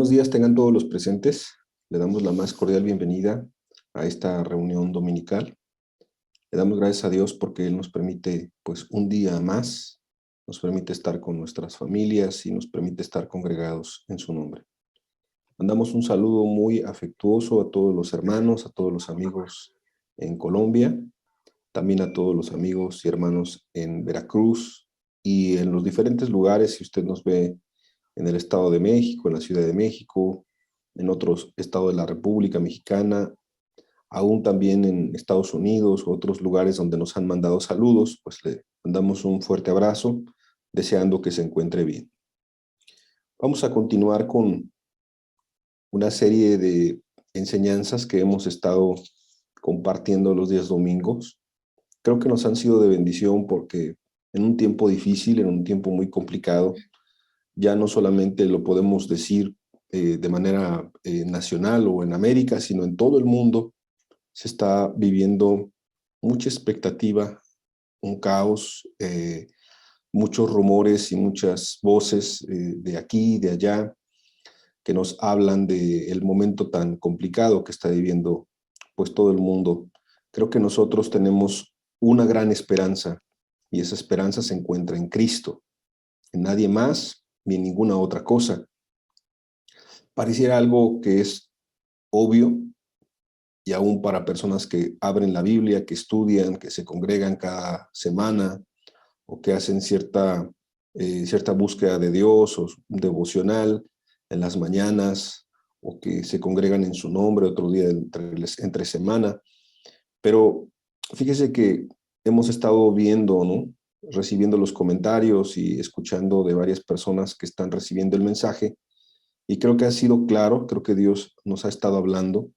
Buenos días tengan todos los presentes. Le damos la más cordial bienvenida a esta reunión dominical. Le damos gracias a Dios porque Él nos permite, pues, un día más, nos permite estar con nuestras familias y nos permite estar congregados en su nombre. Mandamos un saludo muy afectuoso a todos los hermanos, a todos los amigos en Colombia, también a todos los amigos y hermanos en Veracruz y en los diferentes lugares. Si usted nos ve en el Estado de México, en la Ciudad de México, en otros estados de la República Mexicana, aún también en Estados Unidos u otros lugares donde nos han mandado saludos, pues le mandamos un fuerte abrazo, deseando que se encuentre bien. Vamos a continuar con una serie de enseñanzas que hemos estado compartiendo los días domingos. Creo que nos han sido de bendición porque en un tiempo difícil, en un tiempo muy complicado, ya no solamente lo podemos decir de manera nacional o en América, sino en todo el mundo se está viviendo mucha expectativa, un caos, muchos rumores y muchas voces de aquí y de allá que nos hablan del momento tan complicado que está viviendo pues todo el mundo. Creo que nosotros tenemos una gran esperanza y esa esperanza se encuentra en Cristo, en nadie más ni en ninguna otra cosa. Pareciera algo que es obvio, y aún para personas que abren la Biblia, que estudian, que se congregan cada semana o que hacen cierta búsqueda de Dios o devocional en las mañanas o que se congregan en su nombre otro día entre semana. Pero fíjese que hemos estado viendo, ¿no?, recibiendo los comentarios y escuchando de varias personas que están recibiendo el mensaje, y creo que ha sido claro, creo que Dios nos ha estado hablando,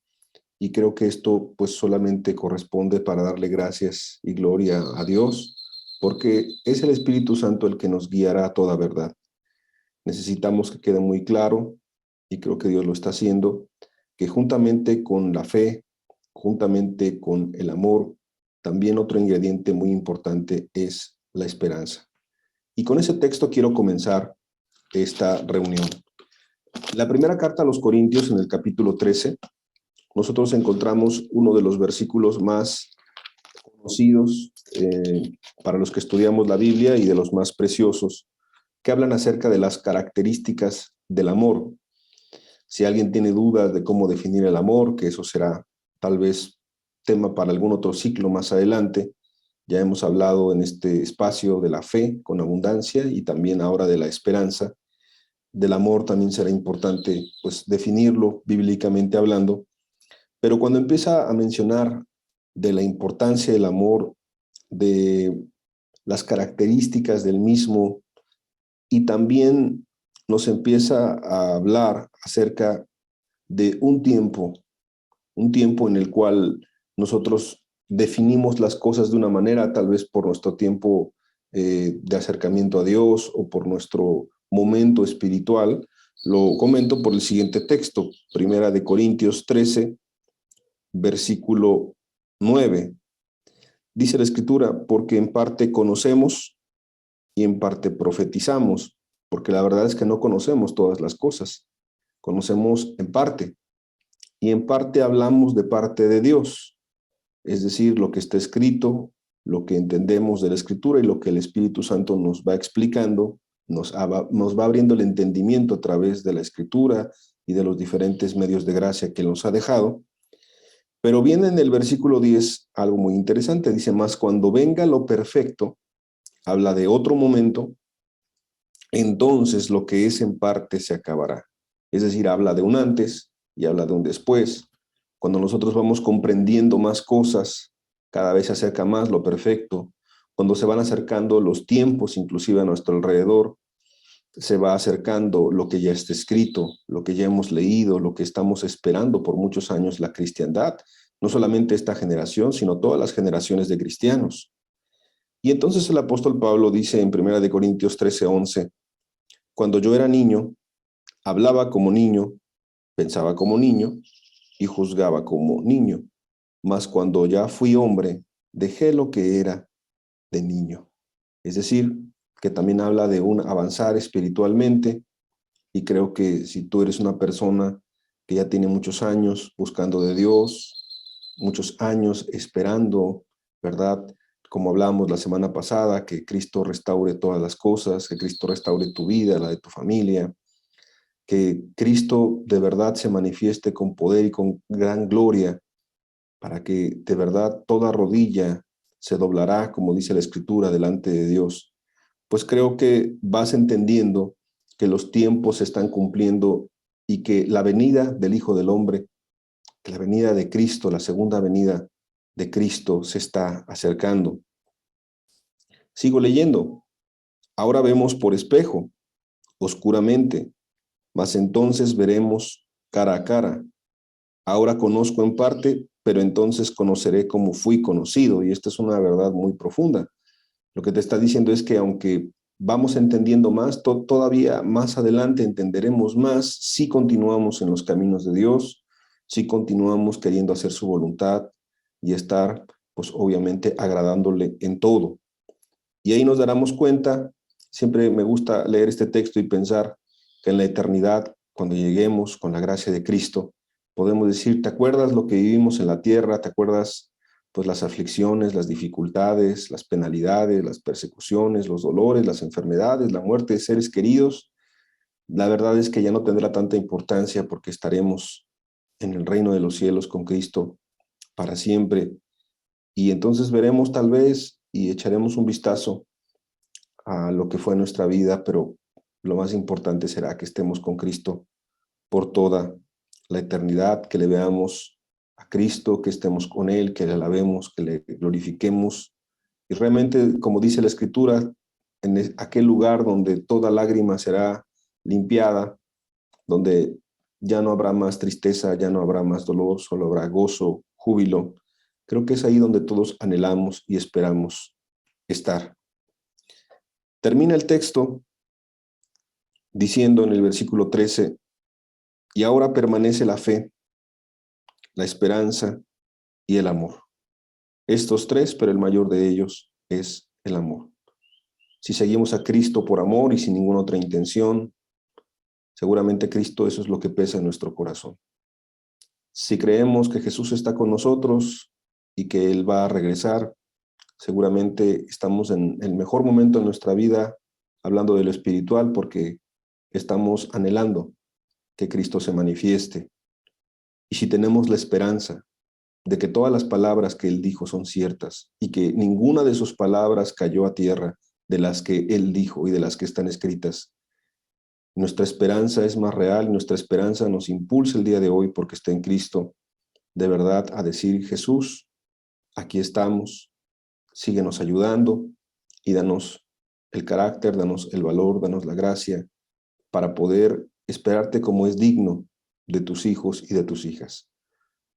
y creo que esto pues solamente corresponde para darle gracias y gloria a Dios, porque es el Espíritu Santo el que nos guiará a toda verdad. Necesitamos que quede muy claro, y creo que Dios lo está haciendo, que juntamente con la fe, juntamente con el amor, también otro ingrediente muy importante es la esperanza. Y con ese texto quiero comenzar esta reunión. La primera carta a los Corintios, en el capítulo 13, nosotros encontramos uno de los versículos más conocidos para los que estudiamos la Biblia y de los más preciosos, que hablan acerca de las características del amor. Si alguien tiene dudas de cómo definir el amor, que eso será tal vez tema para algún otro ciclo más adelante, ya hemos hablado en este espacio de la fe con abundancia y también ahora de la esperanza. Del amor también será importante pues definirlo bíblicamente hablando, pero cuando empieza a mencionar de la importancia del amor, de las características del mismo, y también nos empieza a hablar acerca de un tiempo en el cual nosotros definimos las cosas de una manera, tal vez por nuestro tiempo de acercamiento a Dios o por nuestro momento espiritual. Lo comento por el siguiente texto, Primera de Corintios 13, versículo 9. Dice la Escritura, porque en parte conocemos y en parte profetizamos, porque la verdad es que no conocemos todas las cosas, conocemos en parte, y en parte hablamos de parte de Dios, es decir, lo que está escrito, lo que entendemos de la Escritura y lo que el Espíritu Santo nos va explicando, nos va abriendo el entendimiento a través de la Escritura y de los diferentes medios de gracia que nos ha dejado. Pero viene en el versículo 10 algo muy interesante, dice, más cuando venga lo perfecto, habla de otro momento, entonces lo que es en parte se acabará. Es decir, habla de un antes y habla de un después. Cuando nosotros vamos comprendiendo más cosas, cada vez se acerca más lo perfecto. Cuando se van acercando los tiempos, inclusive a nuestro alrededor, se va acercando lo que ya está escrito, lo que ya hemos leído, lo que estamos esperando por muchos años, la cristiandad. No solamente esta generación, sino todas las generaciones de cristianos. Y entonces el apóstol Pablo dice en 1 Corintios 13:11, cuando yo era niño, hablaba como niño, pensaba como niño y juzgaba como niño. Mas cuando ya fui hombre, dejé lo que era de niño. Es decir, que también habla de un avanzar espiritualmente, Y creo que si tú eres una persona que ya tiene muchos años buscando de Dios, muchos años esperando, ¿verdad? Como hablamos la semana pasada, que Cristo restaure todas las cosas, que Cristo restaure tu vida, la de tu familia, que Cristo de verdad se manifieste con poder y con gran gloria, para que de verdad toda rodilla se doblará, como dice la Escritura, delante de Dios. Pues creo que vas entendiendo que los tiempos se están cumpliendo y que la venida del Hijo del Hombre, que la venida de Cristo, la segunda venida de Cristo se está acercando. Sigo leyendo. Ahora vemos por espejo, oscuramente, mas entonces veremos cara a cara. Ahora conozco en parte, pero entonces conoceré como fui conocido. Y esta es una verdad muy profunda. Lo que te está diciendo es que aunque vamos entendiendo más, todavía más adelante entenderemos más si continuamos en los caminos de Dios, si continuamos queriendo hacer su voluntad y estar, pues obviamente, agradándole en todo. Y ahí nos daremos cuenta, siempre me gusta leer este texto y pensar que en la eternidad, cuando lleguemos con la gracia de Cristo, podemos decir, ¿te acuerdas lo que vivimos en la tierra? ¿Te acuerdas pues las aflicciones, las dificultades, las penalidades, las persecuciones, los dolores, las enfermedades, la muerte de seres queridos? La verdad es que ya no tendrá tanta importancia porque estaremos en el reino de los cielos con Cristo para siempre. Y entonces veremos tal vez y echaremos un vistazo a lo que fue nuestra vida, pero lo más importante será que estemos con Cristo por toda la eternidad, que le veamos a Cristo, que estemos con Él, que le alabemos, que le glorifiquemos. Y realmente, como dice la Escritura, en aquel lugar donde toda lágrima será limpiada, donde ya no habrá más tristeza, ya no habrá más dolor, solo habrá gozo, júbilo. Creo que es ahí donde todos anhelamos y esperamos estar. Termina el texto diciendo en el versículo 13, y ahora permanece la fe, la esperanza y el amor. Estos tres, pero el mayor de ellos es el amor. Si seguimos a Cristo por amor y sin ninguna otra intención, seguramente Cristo, eso es lo que pesa en nuestro corazón. Si creemos que Jesús está con nosotros y que Él va a regresar, seguramente estamos en el mejor momento de nuestra vida, hablando de lo espiritual, porque estamos anhelando que Cristo se manifieste. Y si tenemos la esperanza de que todas las palabras que Él dijo son ciertas y que ninguna de sus palabras cayó a tierra de las que Él dijo y de las que están escritas, nuestra esperanza es más real, nuestra esperanza nos impulsa el día de hoy porque está en Cristo, de verdad a decir, Jesús, aquí estamos, síguenos ayudando y danos el carácter, danos el valor, danos la gracia para poder esperarte como es digno de tus hijos y de tus hijas.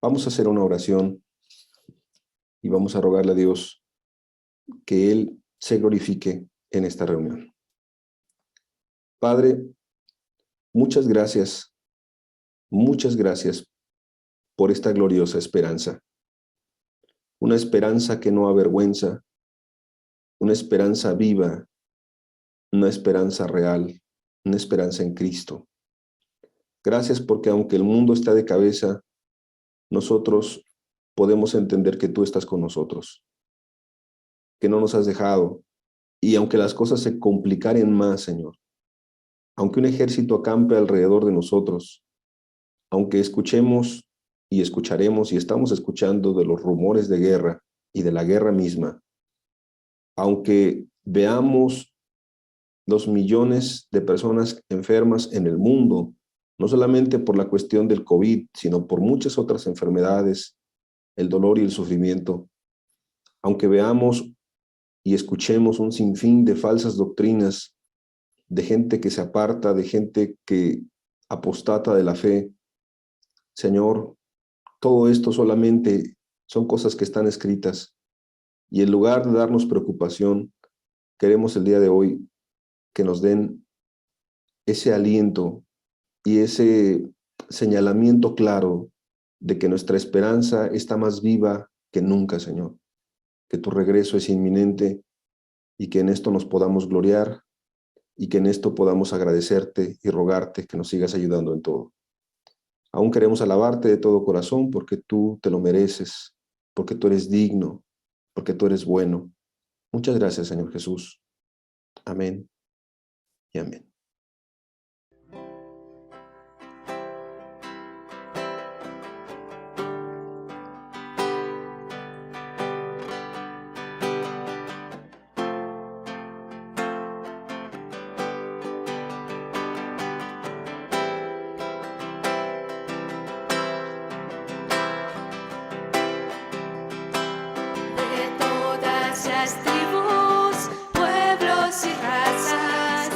Vamos a hacer una oración y vamos a rogarle a Dios que Él se glorifique en esta reunión. Padre, muchas gracias por esta gloriosa esperanza. Una esperanza que no avergüenza, una esperanza viva, una esperanza real, una esperanza en Cristo. Gracias porque aunque el mundo está de cabeza, nosotros podemos entender que tú estás con nosotros, que no nos has dejado. Y aunque las cosas se complicaren más, Señor, aunque un ejército acampe alrededor de nosotros, aunque escuchemos y escucharemos y estamos escuchando de los rumores de guerra y de la guerra misma, aunque veamos los millones de personas enfermas en el mundo, no solamente por la cuestión del COVID, sino por muchas otras enfermedades, el dolor y el sufrimiento, aunque veamos y escuchemos un sinfín de falsas doctrinas, de gente que se aparta, de gente que apostata de la fe, Señor, todo esto solamente son cosas que están escritas y en lugar de darnos preocupación, queremos el día de hoy que nos den ese aliento y ese señalamiento claro de que nuestra esperanza está más viva que nunca, Señor, que tu regreso es inminente y que en esto nos podamos gloriar y que en esto podamos agradecerte y rogarte que nos sigas ayudando en todo. Aún queremos alabarte de todo corazón porque tú te lo mereces, porque tú eres digno, porque tú eres bueno. Muchas gracias, Señor Jesús. Amén y amén. De todas las tribus, pueblos y razas,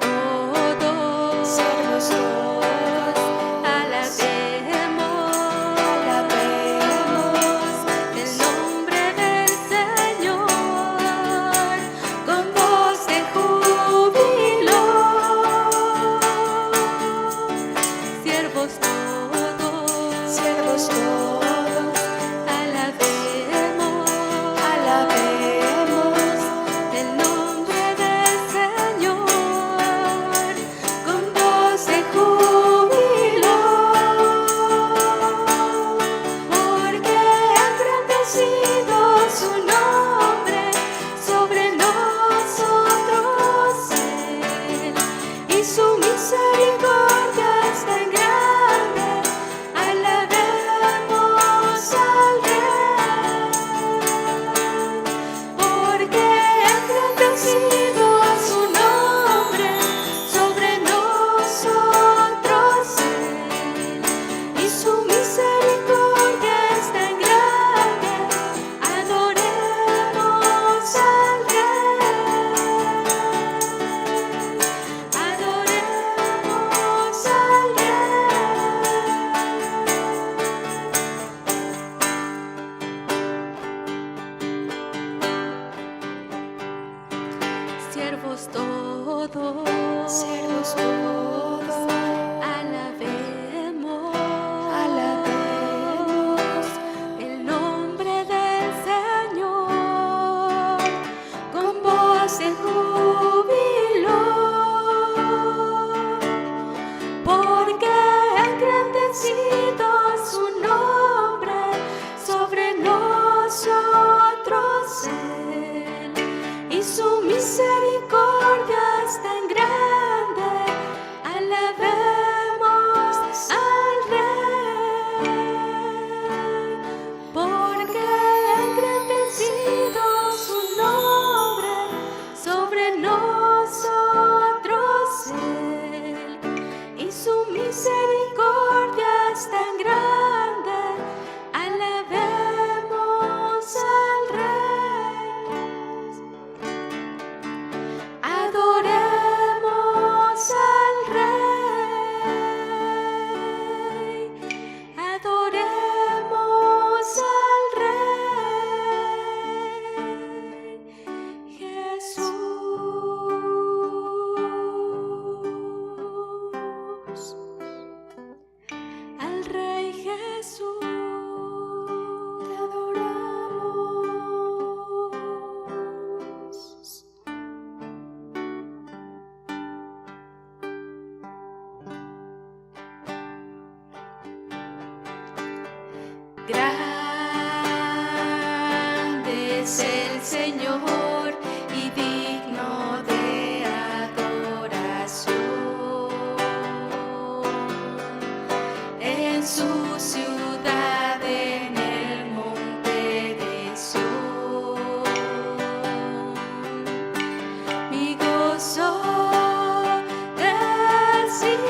todos, siervos todos, alabemos, alabemos el nombre del Señor con voz de júbilo. Siervos todos, alabemos, alabemos el nombre del Señor con voz de júbilo, porque ha engrandecido su nombre sobre nosotros Él, y su misericordia es tan grande. Alabemos al Rey, porque ha engrandecido su nombre sobre nosotros Él, y su misericordia es tan grande. Adoremos al Rey, adoremos al Siervos todos, alabemos, alabemos el nombre del Señor con voz de júbilo, porque ha engrandecido su nombre sobre nosotros Él, y su misericordia es tan grande. Alabemos al Rey, porque ha engrandecido su nombre sobre nosotros Él, y su misericordia es tan grande. Alabemos al Rey, adoremos al Rey, adoremos al Rey Jesús, al Rey Jesús. Te adoramos. Grande es el Señor y digno de adoración. En su ciudad, en el monte de Sión, mi gozo decidió.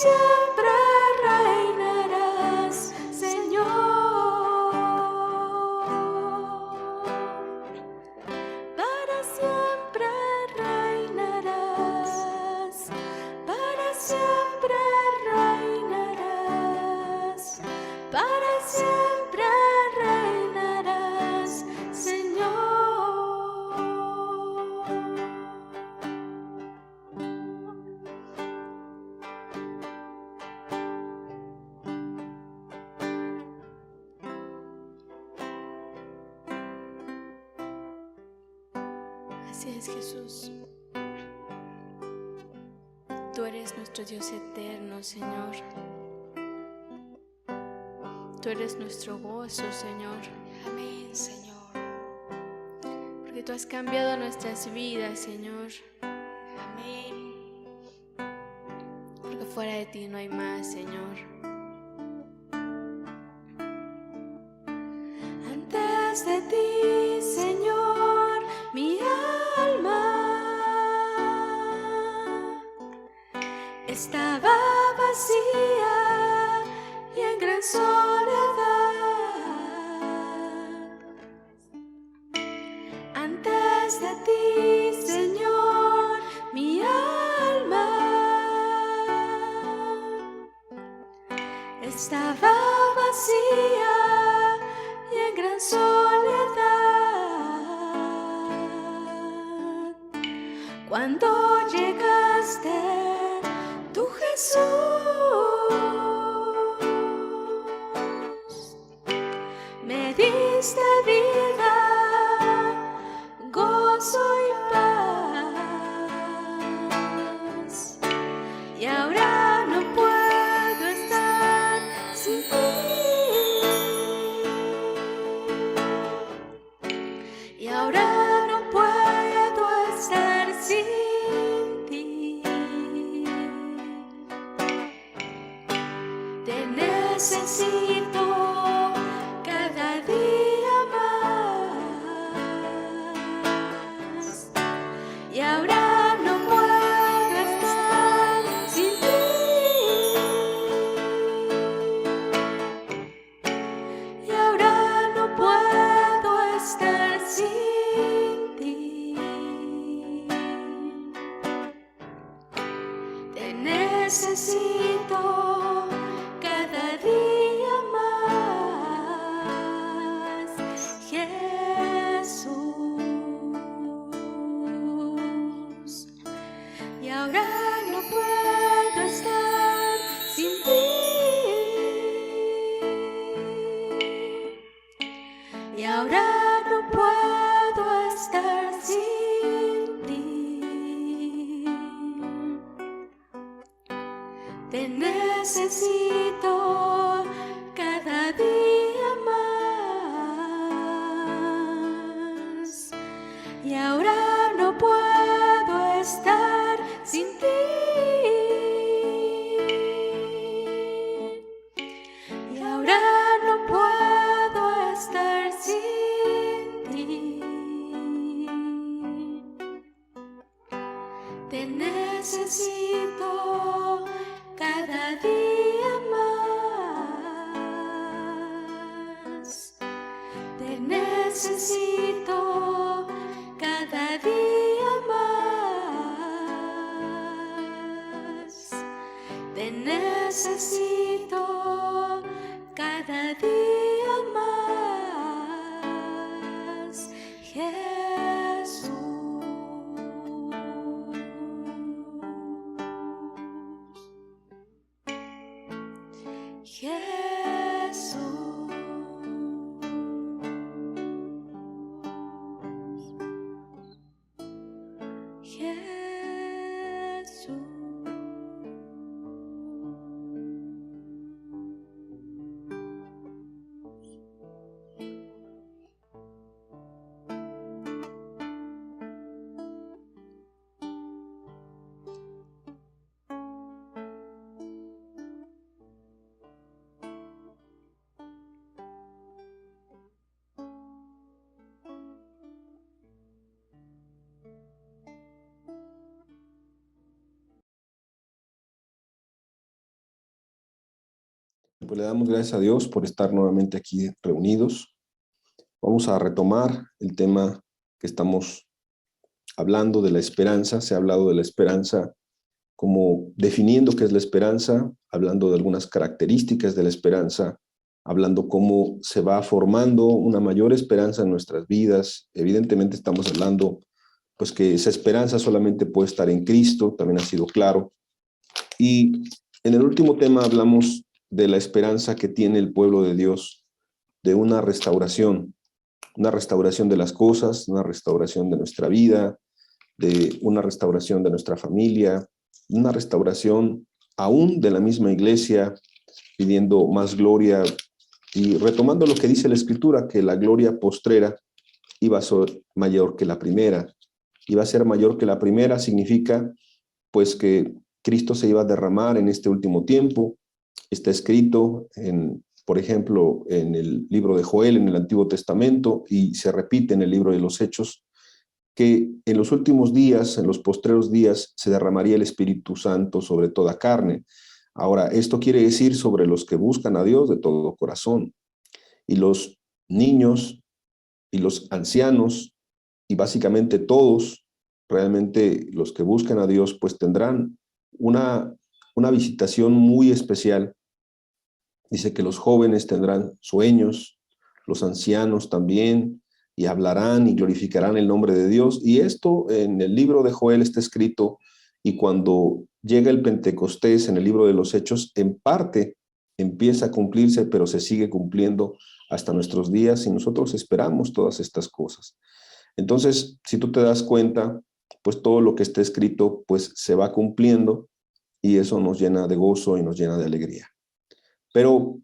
siempre reinarás, Señor. Para siempre reinarás, para siempre reinarás, para siempre reinarás, Señor. Así es, Jesús. Tú eres nuestro Dios eterno, Señor. Tú eres nuestro gozo, Señor. Amén, Señor. Porque tú has cambiado nuestras vidas, Señor. Amén. Porque fuera de ti no hay más, Señor. Antes de ti, Señor, mi alma estaba vacía y en gran soledad. Antes de ti, Señor, mi alma estaba vacía y en gran soledad. Cuando llegaste, tú, Jesús, me diste vida, gozo y paz, y ahora no puedo estar sin ti, y ahora no puedo estar sin ti. Te necesito cada día más, y ahora no puedo estar sin ti, y ahora no puedo estar sin ti. Te necesito cada día más, Jesús. Y ahora no puedo estar sin ti, y ahora no puedo estar sin ti. Te necesito cada día más, y ahora no puedo estar sin ti, y ahora no puedo estar sin ti. Te necesito cada día más. Te necesito cada día más. Te necesito cada día más, Jesús. Pues le damos gracias a Dios por estar nuevamente aquí reunidos. Vamos a retomar el tema que estamos hablando de la esperanza. Se ha hablado de la esperanza como definiendo qué es la esperanza, hablando de algunas características de la esperanza, hablando cómo se va formando una mayor esperanza en nuestras vidas. Evidentemente estamos hablando pues que esa esperanza solamente puede estar en Cristo, también ha sido claro. Y en el último tema hablamos de la esperanza que tiene el pueblo de Dios, de una restauración de las cosas, una restauración de nuestra vida, de una restauración de nuestra familia, una restauración aún de la misma iglesia, pidiendo más gloria y retomando lo que dice la Escritura, que la gloria postrera iba a ser mayor que la primera. Iba a ser mayor que la primera significa pues que Cristo se iba a derramar en este último tiempo. Está escrito, por ejemplo, en el libro de Joel, en el Antiguo Testamento, y se repite en el libro de los Hechos, que en los últimos días, en los postreros días, se derramaría el Espíritu Santo sobre toda carne. Ahora, esto quiere decir sobre los que buscan a Dios de todo corazón. Y los niños y los ancianos, y básicamente todos, realmente los que buscan a Dios, pues tendrán una visitación muy especial. Dice que los jóvenes tendrán sueños, los ancianos también, y hablarán y glorificarán el nombre de Dios. Y esto en el libro de Joel está escrito, y cuando llega el Pentecostés en el libro de los Hechos, en parte empieza a cumplirse, pero se sigue cumpliendo hasta nuestros días, y nosotros esperamos todas estas cosas. Entonces, si tú te das cuenta, pues todo lo que está escrito, pues se va cumpliendo, y eso nos llena de gozo y nos llena de alegría. Pero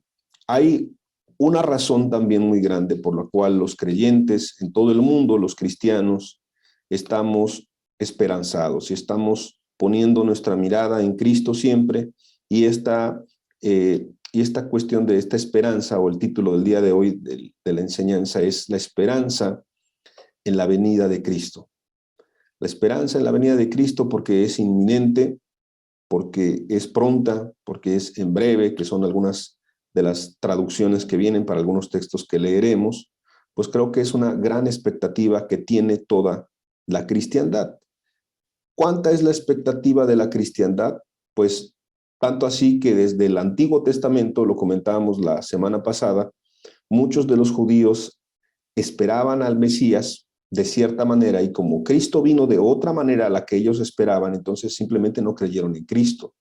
hay una razón también muy grande por la cual los creyentes en todo el mundo, los cristianos, estamos esperanzados y estamos poniendo nuestra mirada en Cristo siempre, y esta cuestión de esta esperanza, o el título del día de hoy de la enseñanza, es la esperanza en la venida de Cristo. La esperanza en la venida de Cristo porque es inminente, porque es pronta, porque es en breve, que son algunas de las traducciones que vienen para algunos textos que leeremos. Pues creo que es una gran expectativa que tiene toda la cristiandad. ¿Cuánta es la expectativa de la cristiandad? Pues tanto así que desde el Antiguo Testamento, lo comentábamos la semana pasada, muchos de los judíos esperaban al Mesías de cierta manera, y como Cristo vino de otra manera a la que ellos esperaban, entonces simplemente no creyeron en Cristo.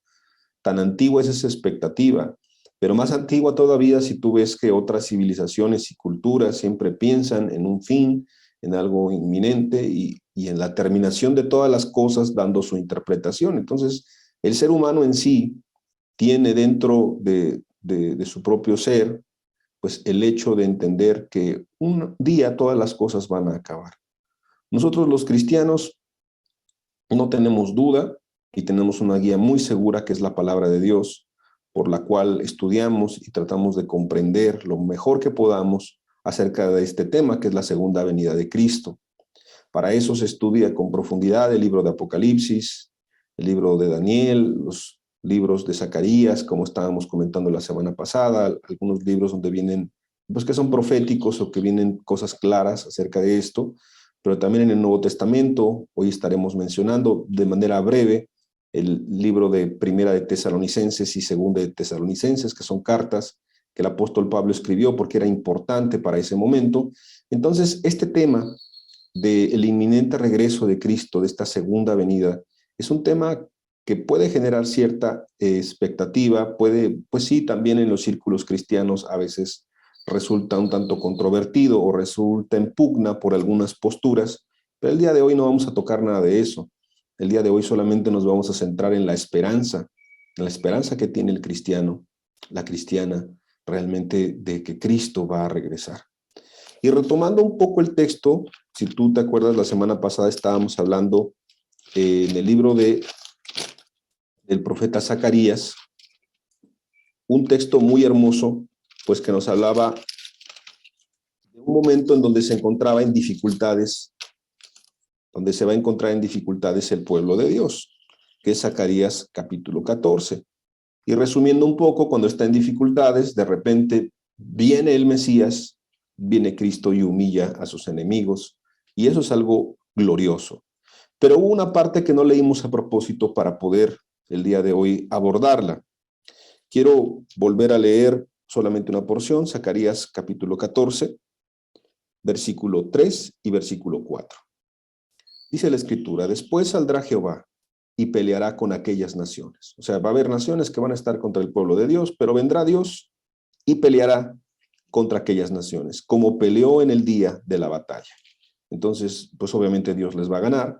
Tan antigua es esa expectativa, pero más antigua todavía si tú ves que otras civilizaciones y culturas siempre piensan en un fin, en algo inminente, y en la terminación de todas las cosas dando su interpretación. Entonces, el ser humano en sí tiene dentro de su propio ser pues el hecho de entender que un día todas las cosas van a acabar. Nosotros los cristianos no tenemos duda y tenemos una guía muy segura que es la palabra de Dios, por la cual estudiamos y tratamos de comprender lo mejor que podamos acerca de este tema, que es la segunda venida de Cristo. Para eso se estudia con profundidad el libro de Apocalipsis, el libro de Daniel, los libros de Zacarías, como estábamos comentando la semana pasada, algunos libros donde vienen, pues que son proféticos o que vienen cosas claras acerca de esto, pero también en el Nuevo Testamento. Hoy estaremos mencionando de manera breve el libro de Primera de Tesalonicenses y Segunda de Tesalonicenses, que son cartas que el apóstol Pablo escribió porque era importante para ese momento. Entonces, este tema del inminente regreso de Cristo, de esta segunda venida, es un tema que puede generar cierta expectativa, puede, pues sí, también en los círculos cristianos a veces resulta un tanto controvertido o resulta en pugna por algunas posturas, pero el día de hoy no vamos a tocar nada de eso. El día de hoy solamente nos vamos a centrar en la esperanza que tiene el cristiano, la cristiana, realmente de que Cristo va a regresar. Y retomando un poco el texto, si tú te acuerdas, la semana pasada estábamos hablando en el libro del profeta Zacarías, un texto muy hermoso, pues que nos hablaba de un momento en donde se encontraba en dificultades, donde se va a encontrar en dificultades el pueblo de Dios, que es Zacarías capítulo 14. Y resumiendo un poco, cuando está en dificultades, de repente viene el Mesías, viene Cristo y humilla a sus enemigos, y eso es algo glorioso. Pero hubo una parte que no leímos a propósito para poder el día de hoy abordarla. Quiero volver a leer solamente una porción, Zacarías capítulo 14, versículo 3 y versículo 4. Dice la Escritura: después saldrá Jehová y peleará con aquellas naciones. O sea, va a haber naciones que van a estar contra el pueblo de Dios, pero vendrá Dios y peleará contra aquellas naciones, como peleó en el día de la batalla. Entonces, pues obviamente Dios les va a ganar.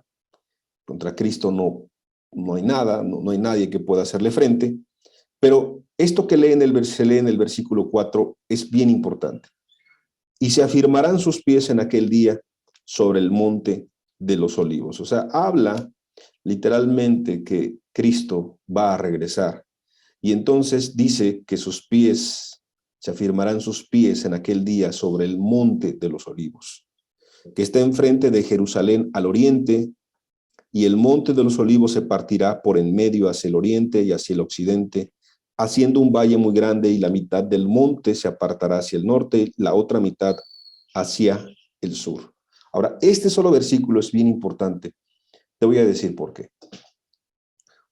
Contra Cristo no hay nada, no hay nadie que pueda hacerle frente. Pero esto que se lee en el versículo 4 es bien importante. Y se afirmarán sus pies en aquel día sobre el monte de los olivos. O sea, habla literalmente que Cristo va a regresar. Y entonces dice que se afirmarán sus pies en aquel día sobre el monte de los olivos, que está enfrente de Jerusalén al oriente, y el monte de los olivos se partirá por en medio hacia el oriente y hacia el occidente, haciendo un valle muy grande, y la mitad del monte se apartará hacia el norte, la otra mitad hacia el sur. Ahora, este solo versículo es bien importante. Te voy a decir por qué.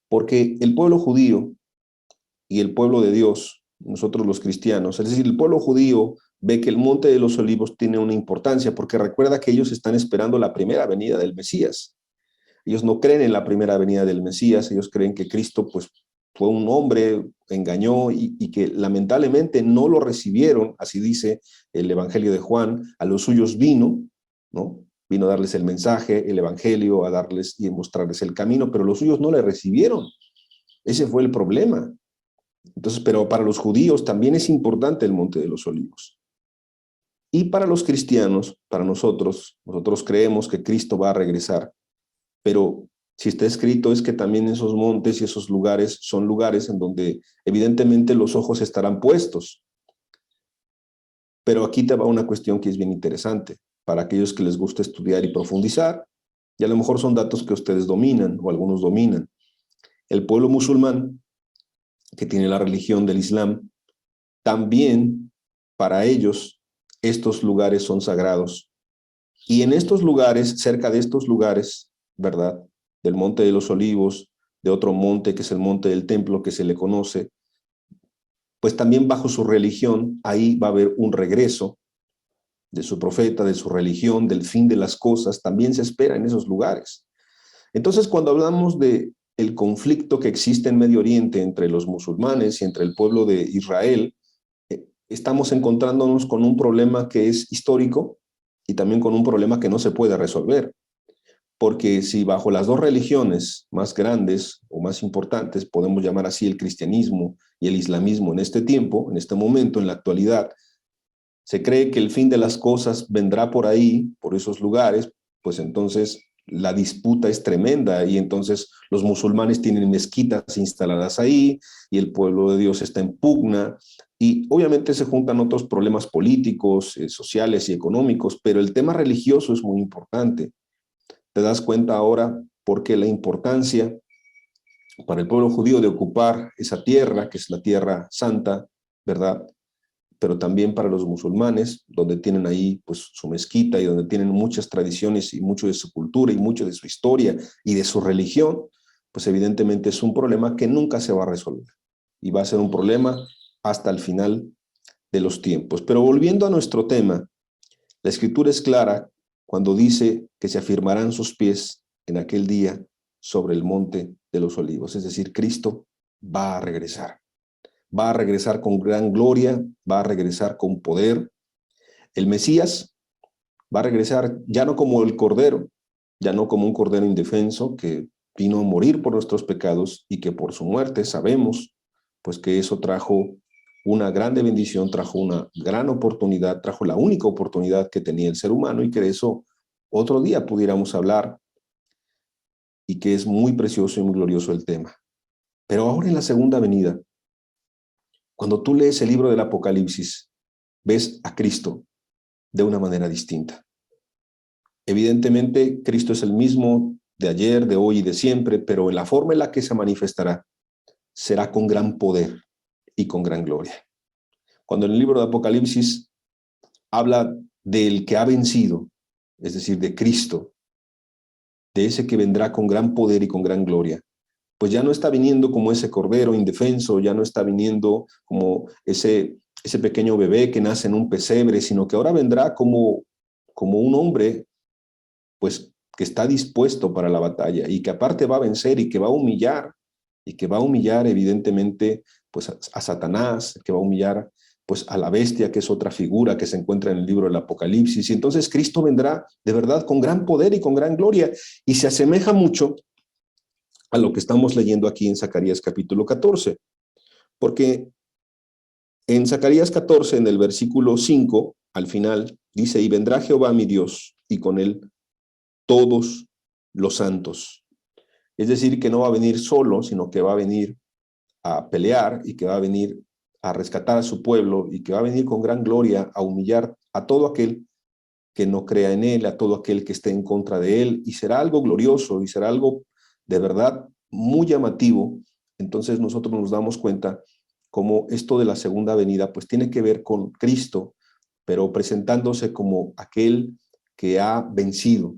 Porque el pueblo judío y el pueblo de Dios, nosotros los cristianos, es decir, el pueblo judío ve que el monte de los olivos tiene una importancia, porque recuerda que ellos están esperando la primera venida del Mesías. Ellos no creen en la primera venida del Mesías, ellos creen que Cristo pues fue un hombre, engañó y que lamentablemente no lo recibieron, así dice el Evangelio de Juan, a los suyos vino, ¿no? Vino a darles el mensaje, el Evangelio, a darles y a mostrarles el camino, pero los suyos no le recibieron. Ese fue el problema. Entonces, pero para los judíos también es importante el Monte de los Olivos. Y para los cristianos, para nosotros creemos que Cristo va a regresar. Pero si está escrito es que también esos montes y esos lugares son lugares en donde evidentemente los ojos estarán puestos. Pero aquí te va una cuestión que es bien interesante para aquellos que les gusta estudiar y profundizar, y a lo mejor son datos que ustedes dominan o algunos dominan. El pueblo musulmán, que tiene la religión del Islam, también para ellos estos lugares son sagrados. Y en estos lugares, cerca de estos lugares, ¿verdad? Del Monte de los Olivos, de otro monte que es el Monte del Templo, que se le conoce, pues también bajo su religión, ahí va a haber un regreso de su profeta, de su religión, del fin de las cosas, también se espera en esos lugares. Entonces, cuando hablamos de el conflicto que existe en Medio Oriente entre los musulmanes y entre el pueblo de Israel, estamos encontrándonos con un problema que es histórico y también con un problema que no se puede resolver. Porque si bajo las dos religiones más grandes o más importantes, podemos llamar así el cristianismo y el islamismo en este tiempo, en este momento, en la actualidad, se cree que el fin de las cosas vendrá por ahí, por esos lugares, pues entonces la disputa es tremenda y entonces los musulmanes tienen mezquitas instaladas ahí y el pueblo de Dios está en pugna y obviamente se juntan otros problemas políticos, sociales y económicos, pero el tema religioso es muy importante. Te das cuenta ahora por qué la importancia para el pueblo judío de ocupar esa tierra, que es la tierra santa, ¿verdad? Pero también para los musulmanes, donde tienen ahí pues su mezquita y donde tienen muchas tradiciones y mucho de su cultura y mucho de su historia y de su religión, pues evidentemente es un problema que nunca se va a resolver y va a ser un problema hasta el final de los tiempos. Pero volviendo a nuestro tema, la Escritura es clara cuando dice que se afirmarán sus pies en aquel día sobre el monte de los olivos. Es decir, Cristo va a regresar. Va a regresar con gran gloria, va a regresar con poder. El Mesías va a regresar ya no como el Cordero, ya no como un Cordero indefenso que vino a morir por nuestros pecados y que por su muerte sabemos pues que eso trajo una grande bendición, trajo una gran oportunidad, trajo la única oportunidad que tenía el ser humano y que de eso otro día pudiéramos hablar y que es muy precioso y muy glorioso el tema. Pero ahora en la segunda venida, cuando tú lees el libro del Apocalipsis, ves a Cristo de una manera distinta. Evidentemente, Cristo es el mismo de ayer, de hoy y de siempre, pero en la forma en la que se manifestará será con gran poder y con gran gloria. Cuando en el libro de Apocalipsis habla del que ha vencido, es decir, de Cristo, de ese que vendrá con gran poder y con gran gloria, pues ya no está viniendo como ese cordero indefenso, ya no está viniendo como ese pequeño bebé que nace en un pesebre, sino que ahora vendrá como un hombre, pues que está dispuesto para la batalla y que aparte va a vencer y que va a humillar, evidentemente pues a Satanás, que va a humillar pues a la bestia, que es otra figura que se encuentra en el libro del Apocalipsis. Y entonces Cristo vendrá de verdad con gran poder y con gran gloria, y se asemeja mucho a lo que estamos leyendo aquí en Zacarías capítulo 14, porque en Zacarías 14, en el versículo 5, al final, dice: y vendrá Jehová mi Dios, y con él todos los santos. Es decir, que no va a venir solo, sino que va a venir a pelear, y que va a venir a rescatar a su pueblo, y que va a venir con gran gloria a humillar a todo aquel que no crea en él, a todo aquel que esté en contra de él, y será algo glorioso, y será algo de verdad muy llamativo. Entonces nosotros nos damos cuenta cómo esto de la segunda venida pues tiene que ver con Cristo, pero presentándose como aquel que ha vencido,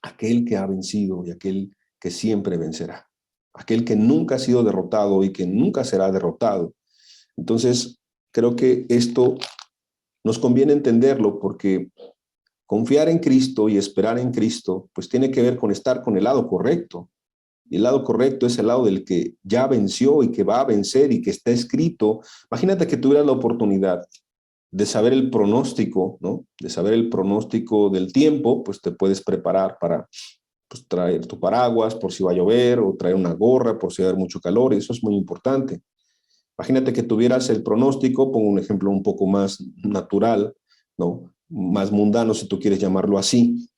y aquel que siempre vencerá, aquel que nunca ha sido derrotado y que nunca será derrotado. Entonces creo que esto nos conviene entenderlo, porque confiar en Cristo y esperar en Cristo pues tiene que ver con estar con el lado correcto. Y el lado correcto es el lado del que ya venció y que va a vencer y que está escrito. Imagínate que tuvieras la oportunidad de saber el pronóstico, ¿no? De saber el pronóstico del tiempo, pues te puedes preparar para pues, traer tu paraguas por si va a llover, o traer una gorra por si va a haber mucho calor, y eso es muy importante. Imagínate que tuvieras el pronóstico, pongo un ejemplo un poco más natural, ¿no? Más mundano, si tú quieres llamarlo así.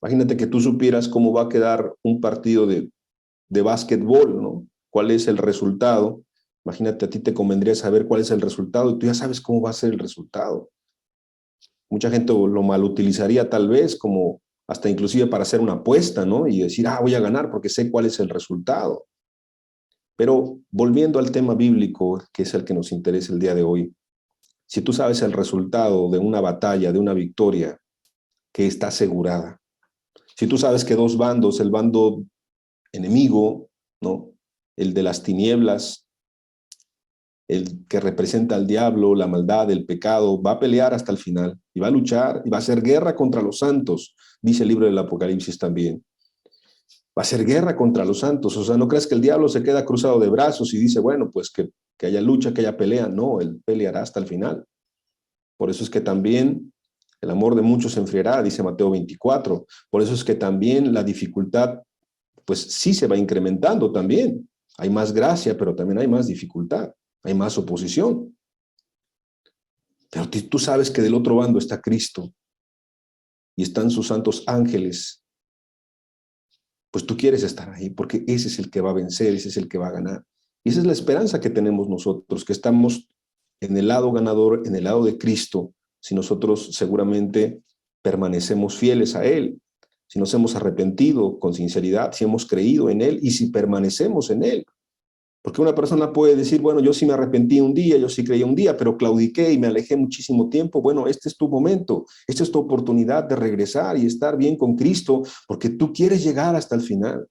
Imagínate que tú supieras cómo va a quedar un partido de básquetbol, ¿no? ¿Cuál es el resultado? Imagínate, a ti te convendría saber cuál es el resultado, y tú ya sabes cómo va a ser el resultado. Mucha gente lo malutilizaría tal vez, como hasta inclusive para hacer una apuesta, ¿no? Y decir, voy a ganar porque sé cuál es el resultado. Pero volviendo al tema bíblico, que es el que nos interesa el día de hoy, si tú sabes el resultado de una batalla, de una victoria que está asegurada, si tú sabes que dos bandos, el bando enemigo, ¿no? El de las tinieblas, el que representa al diablo, la maldad, el pecado, va a pelear hasta el final, y va a luchar, y va a hacer guerra contra los santos, dice el libro del Apocalipsis también. Va a hacer guerra contra los santos. O sea, no creas que el diablo se queda cruzado de brazos y dice, bueno, pues que haya lucha, que haya pelea. No, él peleará hasta el final. Por eso es que también el amor de muchos se enfriará, dice Mateo 24. Por eso es que también la dificultad, pues sí se va incrementando también. Hay más gracia, pero también hay más dificultad, hay más oposición. Pero tú sabes que del otro bando está Cristo y están sus santos ángeles. Pues tú quieres estar ahí, porque ese es el que va a vencer, ese es el que va a ganar. Y esa es la esperanza que tenemos nosotros, que estamos en el lado ganador, en el lado de Cristo, si nosotros seguramente permanecemos fieles a Él, si nos hemos arrepentido con sinceridad, si hemos creído en Él y si permanecemos en Él. Porque una persona puede decir, bueno, yo sí me arrepentí un día, yo sí creí un día, pero claudiqué y me alejé muchísimo tiempo. Bueno, este es tu momento, esta es tu oportunidad de regresar y estar bien con Cristo, porque tú quieres llegar hasta el final.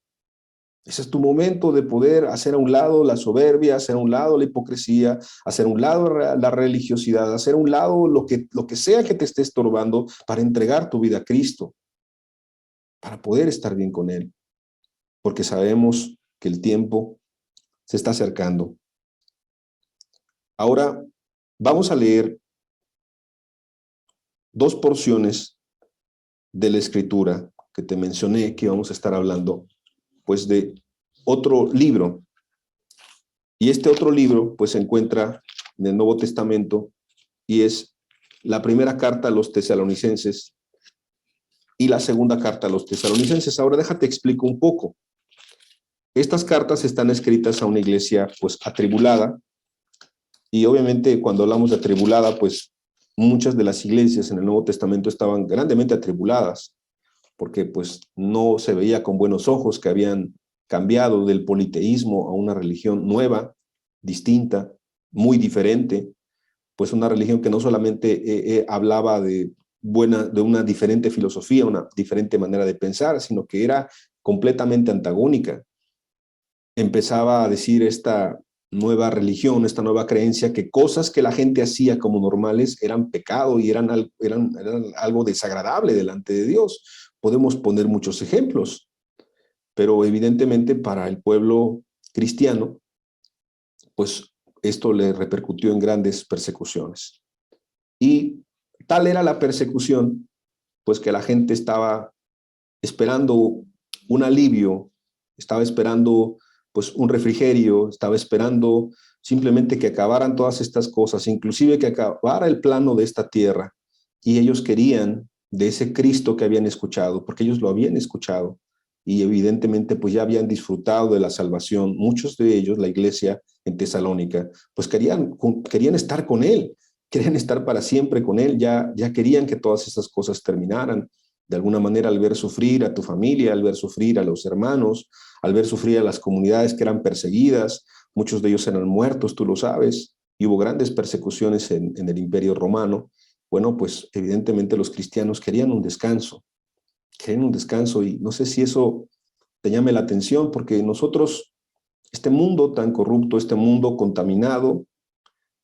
Ese es tu momento de poder hacer a un lado la soberbia, hacer a un lado la hipocresía, hacer a un lado la religiosidad, hacer a un lado lo que sea que te esté estorbando, para entregar tu vida a Cristo, para poder estar bien con Él. Porque sabemos que el tiempo se está acercando. Ahora vamos a leer dos porciones de la Escritura que te mencioné, que vamos a estar hablando pues de otro libro. Y este otro libro pues se encuentra en el Nuevo Testamento, y es la primera carta a los tesalonicenses y la segunda carta a los tesalonicenses. Ahora déjate explico un poco. Estas cartas están escritas a una iglesia pues atribulada, y obviamente cuando hablamos de atribulada, pues muchas de las iglesias en el Nuevo Testamento estaban grandemente atribuladas, porque pues no se veía con buenos ojos que habían cambiado del politeísmo a una religión nueva, distinta, muy diferente, pues una religión que no solamente hablaba de una diferente filosofía, una diferente manera de pensar, sino que era completamente antagónica. Empezaba a decir esta nueva religión, esta nueva creencia, que cosas que la gente hacía como normales eran pecado y eran algo desagradable delante de Dios. Podemos poner muchos ejemplos, pero evidentemente para el pueblo cristiano, pues esto le repercutió en grandes persecuciones. Y tal era la persecución, pues que la gente estaba esperando un alivio, estaba esperando pues un refrigerio, estaba esperando simplemente que acabaran todas estas cosas, inclusive que acabara el plano de esta tierra. Y ellos querían de ese Cristo que habían escuchado, porque ellos lo habían escuchado y evidentemente pues ya habían disfrutado de la salvación. Muchos de ellos, la iglesia en Tesalónica, pues querían estar con él, querían estar para siempre con él, ya querían que todas esas cosas terminaran. De alguna manera, al ver sufrir a tu familia, al ver sufrir a los hermanos, al ver sufrir a las comunidades que eran perseguidas, muchos de ellos eran muertos, tú lo sabes, y hubo grandes persecuciones en el Imperio Romano. Bueno, pues evidentemente los cristianos querían un descanso y no sé si eso te llame la atención, porque nosotros, este mundo tan corrupto, este mundo contaminado,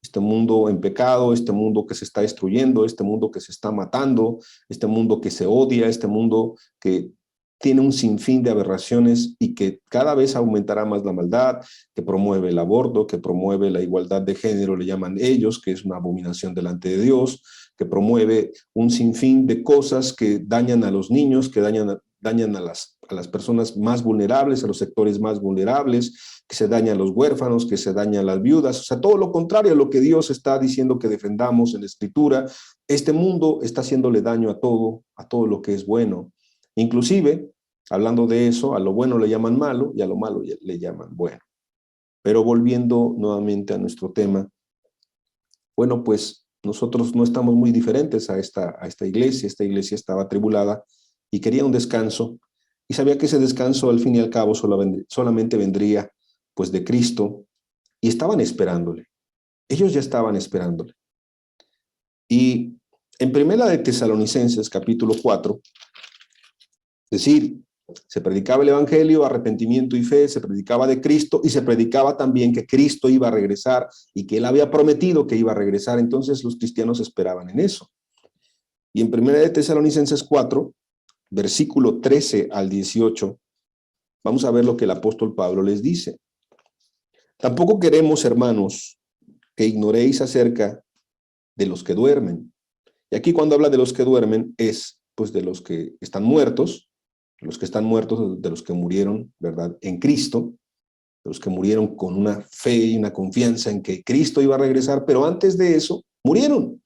este mundo en pecado, este mundo que se está destruyendo, este mundo que se está matando, este mundo que se odia, este mundo que tiene un sinfín de aberraciones y que cada vez aumentará más la maldad, que promueve el aborto, que promueve la igualdad de género, le llaman ellos, que es una abominación delante de Dios, que promueve un sinfín de cosas que dañan a los niños, que dañan a las personas más vulnerables, a los sectores más vulnerables, que se dañan a los huérfanos, que se dañan a las viudas, o sea, todo lo contrario a lo que Dios está diciendo que defendamos en la Escritura. Este mundo está haciéndole daño a todo lo que es bueno. Inclusive, hablando de eso, a lo bueno le llaman malo y a lo malo le llaman bueno. Pero volviendo nuevamente a nuestro tema, bueno, pues nosotros no estamos muy diferentes a esta iglesia. Esta iglesia estaba atribulada y quería un descanso, y sabía que ese descanso al fin y al cabo solamente vendría pues de Cristo, y estaban esperándole. Ellos ya estaban esperándole. Y en Primera de Tesalonicenses, capítulo 4, es decir, se predicaba el evangelio, arrepentimiento y fe, se predicaba de Cristo y se predicaba también que Cristo iba a regresar y que él había prometido que iba a regresar. Entonces los cristianos esperaban en eso. Y en Primera de Tesalonicenses 4, versículo 13 al 18, vamos a ver lo que el apóstol Pablo les dice. Tampoco queremos, hermanos, que ignoréis acerca de los que duermen. Y aquí cuando habla de los que duermen es pues de los que están muertos, de los que murieron, ¿verdad?, en Cristo, de los que murieron con una fe y una confianza en que Cristo iba a regresar, pero antes de eso murieron.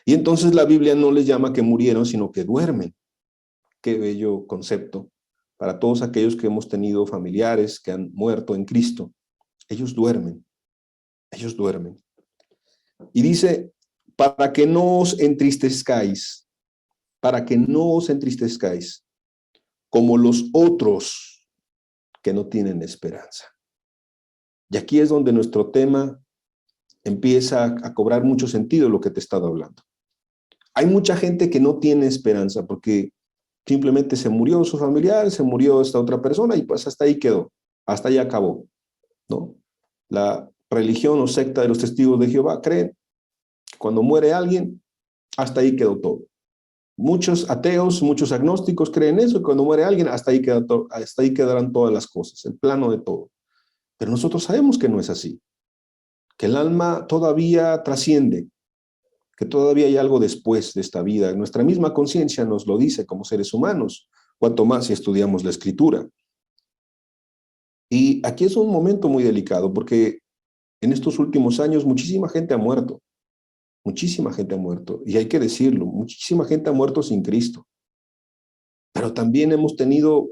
Y entonces la Biblia no les llama que murieron, sino que duermen. Qué bello concepto para todos aquellos que hemos tenido familiares que han muerto en Cristo. Ellos duermen. Y dice, para que no os entristezcáis, como los otros que no tienen esperanza. Y aquí es donde nuestro tema empieza a cobrar mucho sentido, lo que te he estado hablando. Hay mucha gente que no tiene esperanza porque simplemente se murió su familiar, se murió esta otra persona y pues hasta ahí quedó, hasta ahí acabó, ¿no? La religión o secta de los testigos de Jehová creen que cuando muere alguien, hasta ahí quedó todo. Muchos ateos, muchos agnósticos creen eso, que cuando muere alguien, hasta ahí quedarán todas las cosas, el plano de todo. Pero nosotros sabemos que no es así, que el alma todavía trasciende, que todavía hay algo después de esta vida. Nuestra misma conciencia nos lo dice como seres humanos, cuanto más si estudiamos la Escritura. Y aquí es un momento muy delicado, porque en estos últimos años muchísima gente ha muerto, y hay que decirlo, muchísima gente ha muerto sin Cristo. Pero también hemos tenido,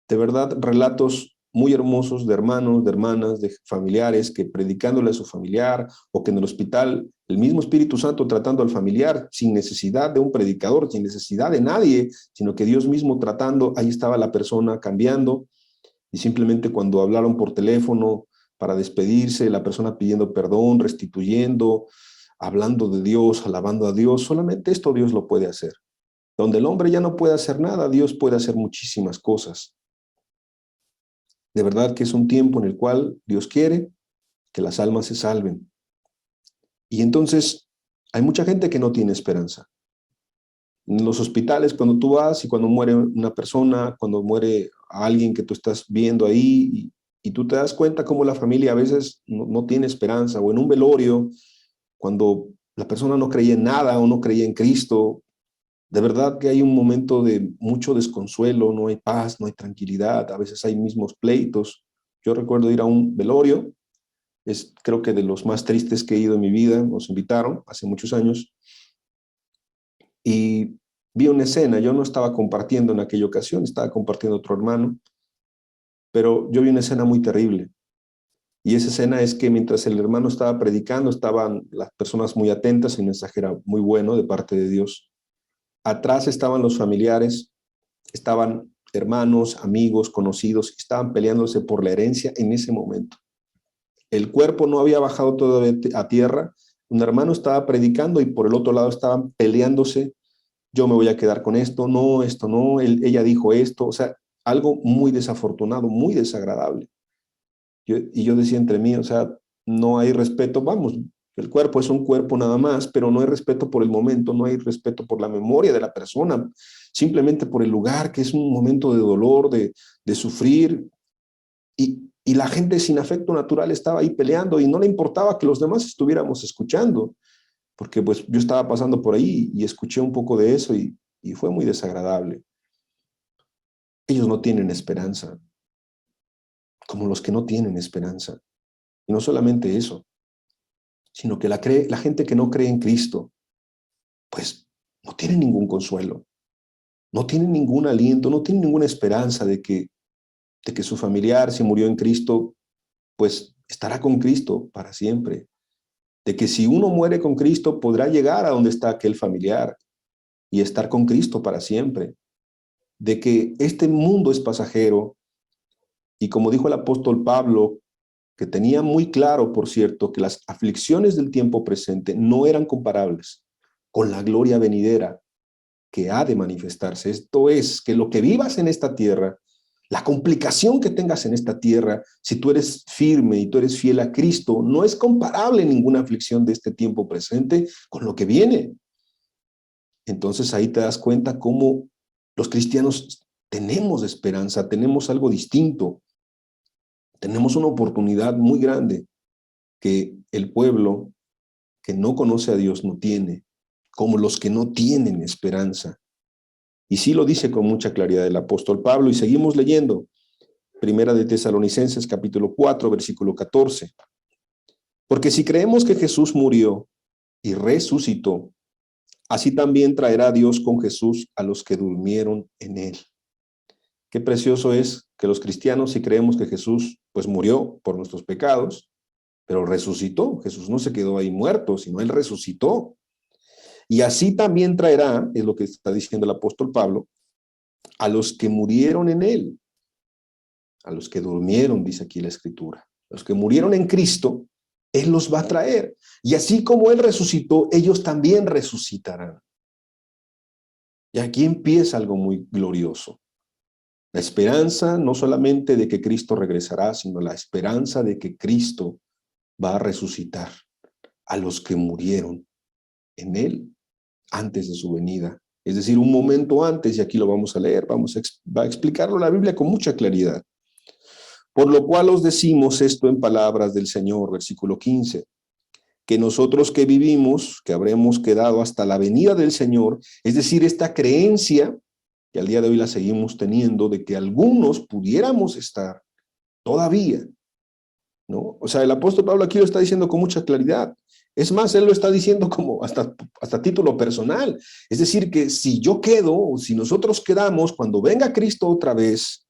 de verdad, relatos muy hermosos de hermanos, de hermanas, de familiares que predicándole a su familiar, o que en el hospital el mismo Espíritu Santo tratando al familiar sin necesidad de un predicador, sin necesidad de nadie, sino que Dios mismo tratando, ahí estaba la persona cambiando. y simplemente cuando hablaron por teléfono para despedirse, la persona pidiendo perdón, restituyendo, hablando de Dios, alabando a Dios, solamente esto Dios lo puede hacer. Donde el hombre ya no puede hacer nada, Dios puede hacer muchísimas cosas. De verdad que es un tiempo en el cual Dios quiere que las almas se salven. Y entonces hay mucha gente que no tiene esperanza. En los hospitales, cuando tú vas y cuando muere una persona, cuando muere alguien que tú estás viendo ahí, y tú te das cuenta cómo la familia a veces no tiene esperanza, o en un velorio, cuando la persona no creía en nada o no creía en Cristo, de verdad que hay un momento de mucho desconsuelo, no hay paz, no hay tranquilidad, a veces hay mismos pleitos. Yo recuerdo ir a un velorio, es creo que de los más tristes que he ido en mi vida, nos invitaron hace muchos años, y vi una escena. Yo no estaba compartiendo en aquella ocasión, estaba compartiendo otro hermano, pero yo vi una escena muy terrible. Y esa escena es que mientras el hermano estaba predicando, estaban las personas muy atentas, el mensaje era muy bueno de parte de Dios. Atrás estaban los familiares, estaban hermanos, amigos, conocidos, estaban peleándose por la herencia en ese momento. El cuerpo no había bajado todavía a tierra, un hermano estaba predicando y por el otro lado estaban peleándose. Yo me voy a quedar con esto no, ella dijo esto, o sea, algo muy desafortunado, muy desagradable. Y yo decía entre mí, o sea, no hay respeto, vamos, el cuerpo es un cuerpo nada más, pero no hay respeto por el momento, no hay respeto por la memoria de la persona, simplemente por el lugar, que es un momento de dolor, de sufrir, y la gente sin afecto natural estaba ahí peleando y no le importaba que los demás estuviéramos escuchando, porque pues yo estaba pasando por ahí y escuché un poco de eso y fue muy desagradable. Ellos no tienen esperanza, como los que no tienen esperanza. Y no solamente eso, sino que la gente que no cree en Cristo, pues no tiene ningún consuelo, no tiene ningún aliento, no tiene ninguna esperanza de que su familiar, si murió en Cristo, pues estará con Cristo para siempre. De que si uno muere con Cristo, podrá llegar a donde está aquel familiar y estar con Cristo para siempre. De que este mundo es pasajero, y como dijo el apóstol Pablo, que tenía muy claro, por cierto, que las aflicciones del tiempo presente no eran comparables con la gloria venidera que ha de manifestarse. Esto es, que lo que vivas en esta tierra, la complicación que tengas en esta tierra, si tú eres firme y tú eres fiel a Cristo, no es comparable ninguna aflicción de este tiempo presente con lo que viene. Entonces ahí te das cuenta cómo los cristianos tenemos esperanza, tenemos algo distinto, tenemos una oportunidad muy grande que el pueblo que no conoce a Dios no tiene, como los que no tienen esperanza. Y sí lo dice con mucha claridad el apóstol Pablo, y seguimos leyendo. Primera de Tesalonicenses, capítulo 4, versículo 14. Porque si creemos que Jesús murió y resucitó, así también traerá Dios con Jesús a los que durmieron en él. Qué precioso es que los cristianos, si creemos que Jesús pues murió por nuestros pecados, pero resucitó. Jesús no se quedó ahí muerto, sino él resucitó. Y así también traerá, es lo que está diciendo el apóstol Pablo, a los que murieron en él, a los que durmieron, dice aquí la escritura. Los que murieron en Cristo, él los va a traer. Y así como él resucitó, ellos también resucitarán. Y aquí empieza algo muy glorioso. La esperanza no solamente de que Cristo regresará, sino la esperanza de que Cristo va a resucitar a los que murieron en él antes de su venida. Es decir, un momento antes, y aquí lo vamos a leer, va a explicarlo la Biblia con mucha claridad. Por lo cual os decimos esto en palabras del Señor, versículo 15, que nosotros que vivimos, que habremos quedado hasta la venida del Señor, es decir, esta creencia, que al día de hoy la seguimos teniendo, de que algunos pudiéramos estar todavía, ¿no? O sea, el apóstol Pablo aquí lo está diciendo con mucha claridad. Es más, él lo está diciendo como hasta título personal. Es decir, que si yo quedo, o si nosotros quedamos, cuando venga Cristo otra vez,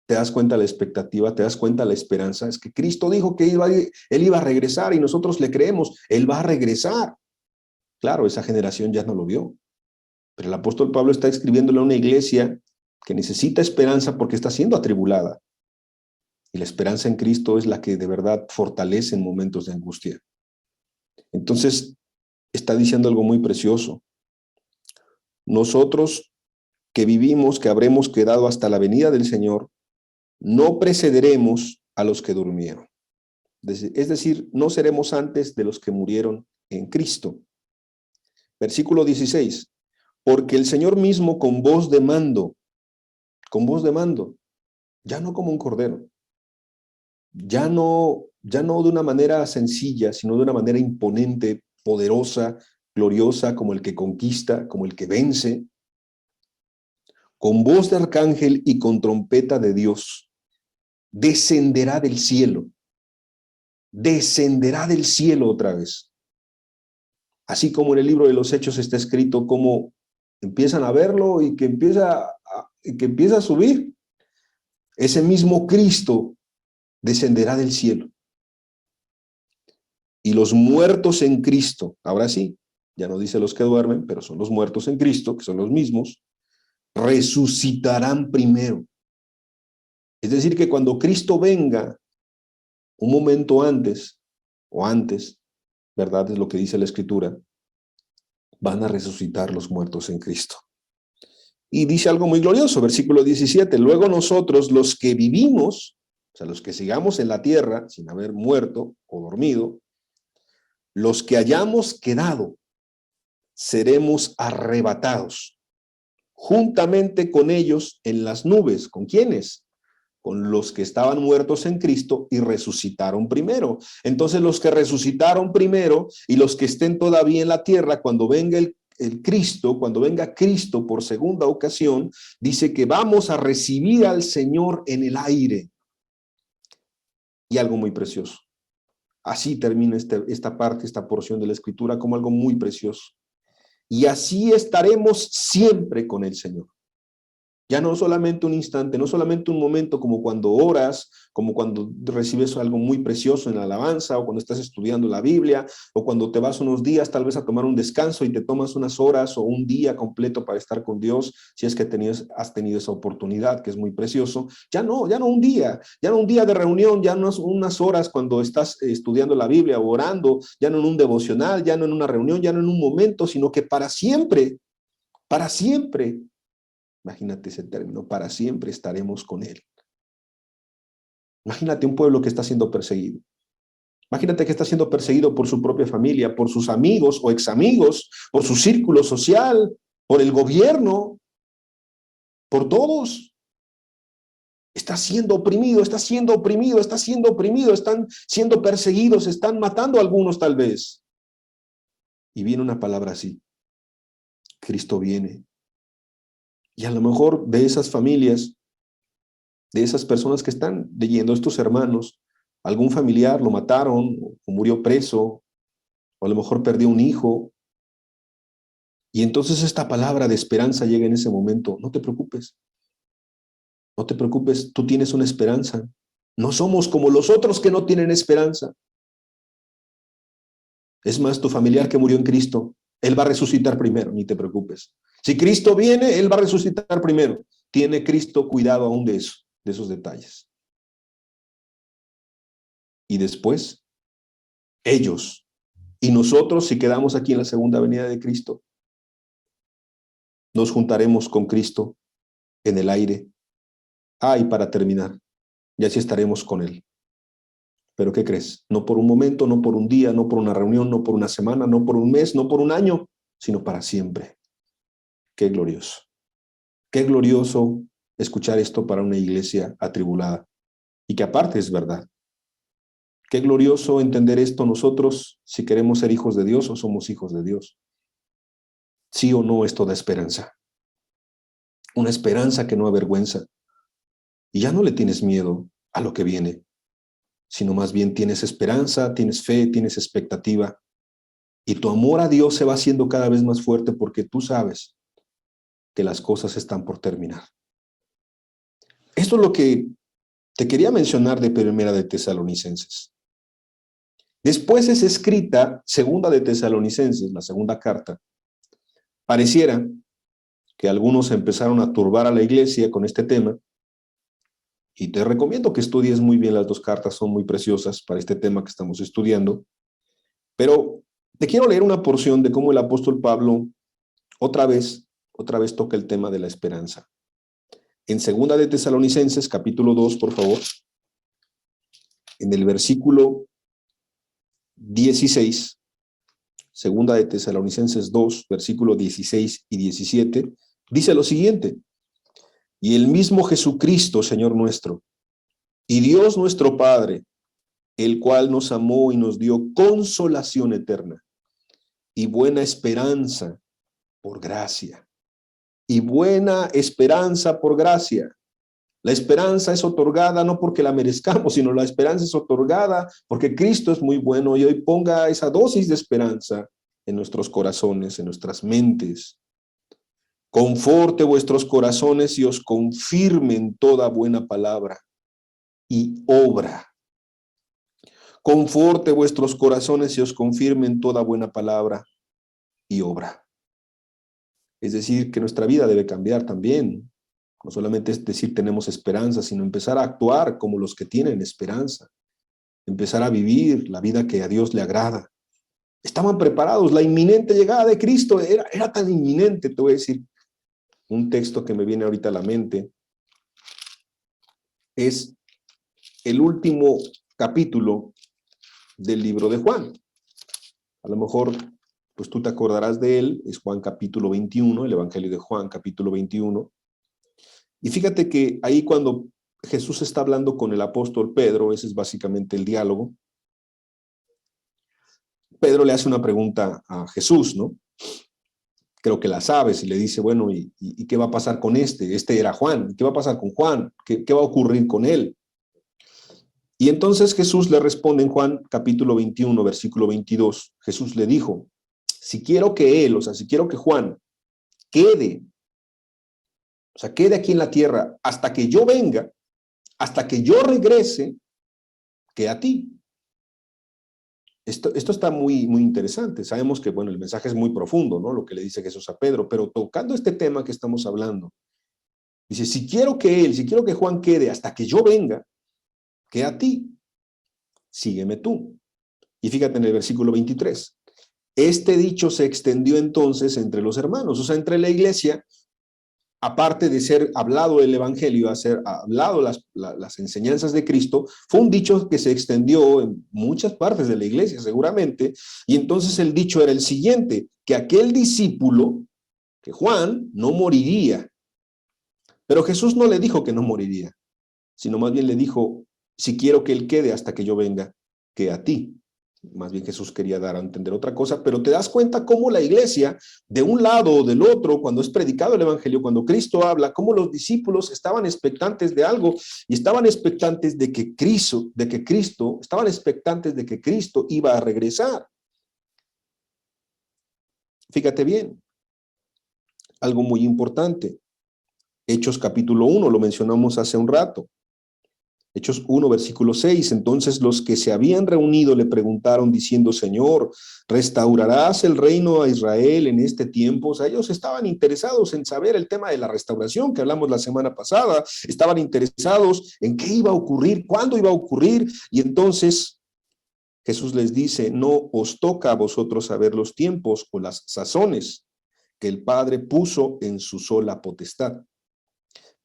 te das cuenta la expectativa, te das cuenta la esperanza. Es que Cristo dijo que él iba a regresar y nosotros le creemos, él va a regresar. Claro, esa generación ya no lo vio. Pero el apóstol Pablo está escribiéndole a una iglesia que necesita esperanza porque está siendo atribulada. Y la esperanza en Cristo es la que de verdad fortalece en momentos de angustia. Entonces, está diciendo algo muy precioso. Nosotros que vivimos, que habremos quedado hasta la venida del Señor, no precederemos a los que durmieron. Es decir, no seremos antes de los que murieron en Cristo. Versículo 16. Porque el Señor mismo con voz de mando, ya no como un cordero, ya no de una manera sencilla, sino de una manera imponente, poderosa, gloriosa, como el que conquista, como el que vence, con voz de arcángel y con trompeta de Dios, descenderá del cielo otra vez. Así como en el libro de los Hechos está escrito cómo empiezan a verlo y que empieza a subir, ese mismo Cristo descenderá del cielo. Y los muertos en Cristo, ahora sí, ya no dice los que duermen, pero son los muertos en Cristo, que son los mismos, resucitarán primero. Es decir, que cuando Cristo venga, un momento antes, ¿verdad? Es lo que dice la Escritura, van a resucitar los muertos en Cristo. Y dice algo muy glorioso, versículo 17, luego nosotros los que vivimos, o sea, los que sigamos en la tierra sin haber muerto o dormido, los que hayamos quedado, seremos arrebatados juntamente con ellos en las nubes. ¿Con quiénes? Con los que estaban muertos en Cristo y resucitaron primero. Entonces los que resucitaron primero y los que estén todavía en la tierra, cuando venga el Cristo, cuando venga Cristo por segunda ocasión, dice que vamos a recibir al Señor en el aire. Y algo muy precioso. Así termina esta parte, esta porción de la Escritura como algo muy precioso. Y así estaremos siempre con el Señor. Ya no solamente un instante, no solamente un momento como cuando oras, como cuando recibes algo muy precioso en la alabanza, o cuando estás estudiando la Biblia, o cuando te vas unos días tal vez a tomar un descanso y te tomas unas horas o un día completo para estar con Dios, si es que has tenido esa oportunidad, que es muy precioso. Ya no un día de reunión, ya no unas horas cuando estás estudiando la Biblia o orando, ya no en un devocional, ya no en una reunión, ya no en un momento, sino que para siempre. Imagínate ese término, para siempre estaremos con Él. Imagínate un pueblo que está siendo perseguido. Imagínate que está siendo perseguido por su propia familia, por sus amigos o examigos, por su círculo social, por el gobierno, por todos. Está siendo oprimido, están siendo perseguidos, están matando a algunos tal vez. Y viene una palabra así: Cristo viene. Y a lo mejor de esas familias, de esas personas que están leyendo, estos hermanos, algún familiar lo mataron o murió preso, o a lo mejor perdió un hijo. Y entonces esta palabra de esperanza llega en ese momento. No te preocupes, tú tienes una esperanza. No somos como los otros que no tienen esperanza. Es más, tu familiar que murió en Cristo, Él va a resucitar primero, ni te preocupes. Si Cristo viene, Él va a resucitar primero. Tiene Cristo cuidado aún de eso, de esos detalles. Y después, ellos y nosotros, si quedamos aquí en la segunda venida de Cristo, nos juntaremos con Cristo en el aire. Y para terminar, y así estaremos con Él. ¿Pero qué crees? No por un momento, no por un día, no por una reunión, no por una semana, no por un mes, no por un año, sino para siempre. Qué glorioso. Qué glorioso escuchar esto para una iglesia atribulada. Y que aparte es verdad. Qué glorioso entender esto nosotros, si queremos ser hijos de Dios o somos hijos de Dios. Sí o no, esto da esperanza. Una esperanza que no avergüenza. Y ya no le tienes miedo a lo que viene, sino más bien tienes esperanza, tienes fe, tienes expectativa. Y tu amor a Dios se va haciendo cada vez más fuerte porque tú sabes que las cosas están por terminar. Esto es lo que te quería mencionar de Primera de Tesalonicenses. Después es escrita Segunda de Tesalonicenses, la segunda carta. Pareciera que algunos empezaron a turbar a la iglesia con este tema, y te recomiendo que estudies muy bien las dos cartas, son muy preciosas para este tema que estamos estudiando, pero te quiero leer una porción de cómo el apóstol Pablo otra vez toca el tema de la esperanza. En Segunda de Tesalonicenses, capítulo 2, por favor, en el versículo 16, Segunda de Tesalonicenses 2, versículo 16 y 17, dice lo siguiente: y el mismo Jesucristo, Señor nuestro, y Dios nuestro Padre, el cual nos amó y nos dio consolación eterna y buena esperanza por gracia. Y buena esperanza por gracia. La esperanza es otorgada no porque la merezcamos, sino la esperanza es otorgada porque Cristo es muy bueno, y hoy ponga esa dosis de esperanza en nuestros corazones, en nuestras mentes. Conforte vuestros corazones y os confirme en toda buena palabra y obra. Conforte vuestros corazones y os confirme en toda buena palabra y obra. Es decir, que nuestra vida debe cambiar también. No solamente es decir tenemos esperanza, sino empezar a actuar como los que tienen esperanza. Empezar a vivir la vida que a Dios le agrada. Estaban preparados, la inminente llegada de Cristo era tan inminente. Te voy a decir un texto que me viene ahorita a la mente. Es el último capítulo del libro de Juan. A lo mejor pues tú te acordarás de él, es Juan capítulo 21, el Evangelio de Juan capítulo 21. Y fíjate que ahí cuando Jesús está hablando con el apóstol Pedro, ese es básicamente el diálogo, Pedro le hace una pregunta a Jesús, ¿no? Creo que la sabes, y le dice, bueno, ¿y qué va a pasar con este? Este era Juan, ¿qué va a pasar con Juan? ¿Qué va a ocurrir con él? Y entonces Jesús le responde en Juan capítulo 21, versículo 22, Jesús le dijo, si quiero que él, o sea, si quiero que Juan quede, o sea, quede aquí en la tierra hasta que yo venga, hasta que yo regrese, que a ti. Esto está muy, muy interesante. Sabemos que, bueno, el mensaje es muy profundo, ¿no? Lo que le dice Jesús a Pedro, pero tocando este tema que estamos hablando, dice, si quiero que Juan quede hasta que yo venga, que a ti, sígueme tú. Y fíjate en el versículo 23. Este dicho se extendió entonces entre los hermanos, o sea, entre la iglesia, aparte de ser hablado el evangelio, a ser hablado las enseñanzas de Cristo, fue un dicho que se extendió en muchas partes de la iglesia seguramente, y entonces el dicho era el siguiente, que aquel discípulo, que Juan, no moriría. Pero Jesús no le dijo que no moriría, sino más bien le dijo, si quiero que él quede hasta que yo venga, que a ti. Más bien Jesús quería dar a entender otra cosa, pero te das cuenta cómo la iglesia, de un lado o del otro, cuando es predicado el evangelio, cuando Cristo habla, cómo los discípulos estaban expectantes de algo y estaban expectantes de que Cristo iba a regresar. Fíjate bien, algo muy importante. Hechos capítulo 1, lo mencionamos hace un rato. Hechos 1, versículo 6, entonces los que se habían reunido le preguntaron diciendo, Señor, ¿restaurarás el reino a Israel en este tiempo? O sea, ellos estaban interesados en saber el tema de la restauración que hablamos la semana pasada, estaban interesados en qué iba a ocurrir, cuándo iba a ocurrir, y entonces Jesús les dice, no os toca a vosotros saber los tiempos o las sazones que el Padre puso en su sola potestad.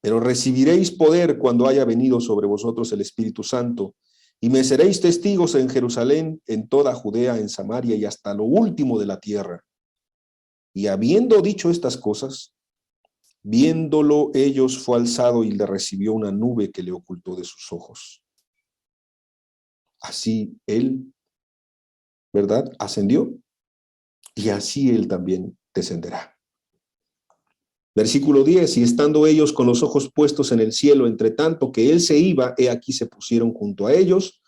Pero recibiréis poder cuando haya venido sobre vosotros el Espíritu Santo, y me seréis testigos en Jerusalén, en toda Judea, en Samaria y hasta lo último de la tierra. Y habiendo dicho estas cosas, viéndolo ellos fue alzado y le recibió una nube que le ocultó de sus ojos. Así él, ¿verdad?, ascendió, y así él también descenderá. Versículo 10, y estando ellos con los ojos puestos en el cielo, entre tanto que él se iba, he aquí se pusieron junto a ellos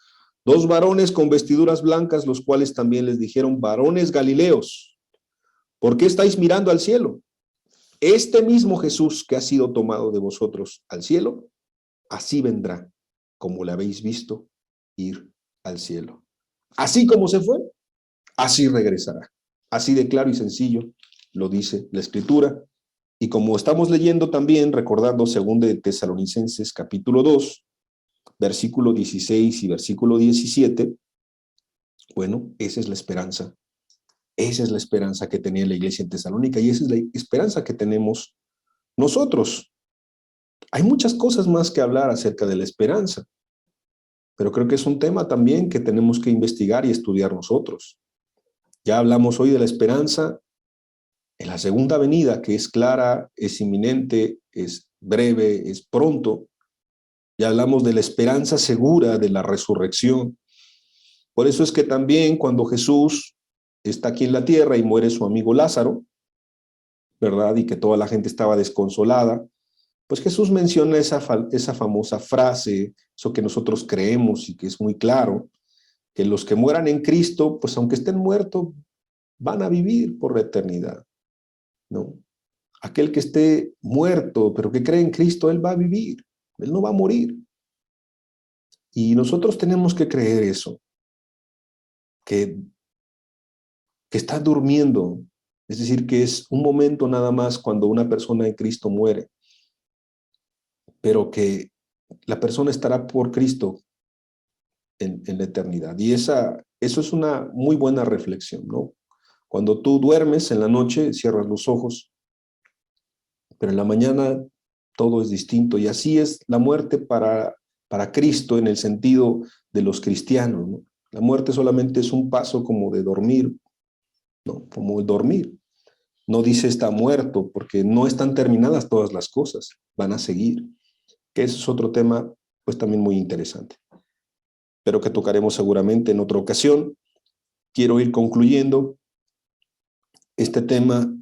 dos varones con vestiduras blancas, los cuales también les dijeron, varones Galileos, ¿por qué estáis mirando al cielo? Este mismo Jesús que ha sido tomado de vosotros al cielo, así vendrá, como le habéis visto ir al cielo. Así como se fue, así regresará. Así de claro y sencillo lo dice la Escritura. Y como estamos leyendo también, recordando 2 de Tesalonicenses capítulo 2, versículo 16 y versículo 17, bueno, esa es la esperanza. Esa es la esperanza que tenía la iglesia en Tesalónica y esa es la esperanza que tenemos nosotros. Hay muchas cosas más que hablar acerca de la esperanza, pero creo que es un tema también que tenemos que investigar y estudiar nosotros. Ya hablamos hoy de la esperanza en la segunda venida, que es clara, es inminente, es breve, es pronto. Ya hablamos de la esperanza segura de la resurrección. Por eso es que también cuando Jesús está aquí en la tierra y muere su amigo Lázaro, ¿verdad? Y que toda la gente estaba desconsolada, pues Jesús menciona esa famosa frase, eso que nosotros creemos y que es muy claro, que los que mueran en Cristo, pues aunque estén muertos, van a vivir por la eternidad, ¿no? Aquel que esté muerto, pero que cree en Cristo, él va a vivir, él no va a morir. Y nosotros tenemos que creer eso, que, que está durmiendo, es decir, que es un momento nada más cuando una persona en Cristo muere, pero que la persona estará por Cristo en la eternidad. Y eso es una muy buena reflexión, ¿no? Cuando tú duermes en la noche, cierras los ojos, pero en la mañana todo es distinto. Y así es la muerte para Cristo en el sentido de los cristianos, ¿no? La muerte solamente es un paso como de dormir, ¿no? Como el dormir. No dice está muerto, porque no están terminadas todas las cosas, van a seguir. Que eso es otro tema, pues también muy interesante, pero que tocaremos seguramente en otra ocasión. Quiero ir concluyendo este tema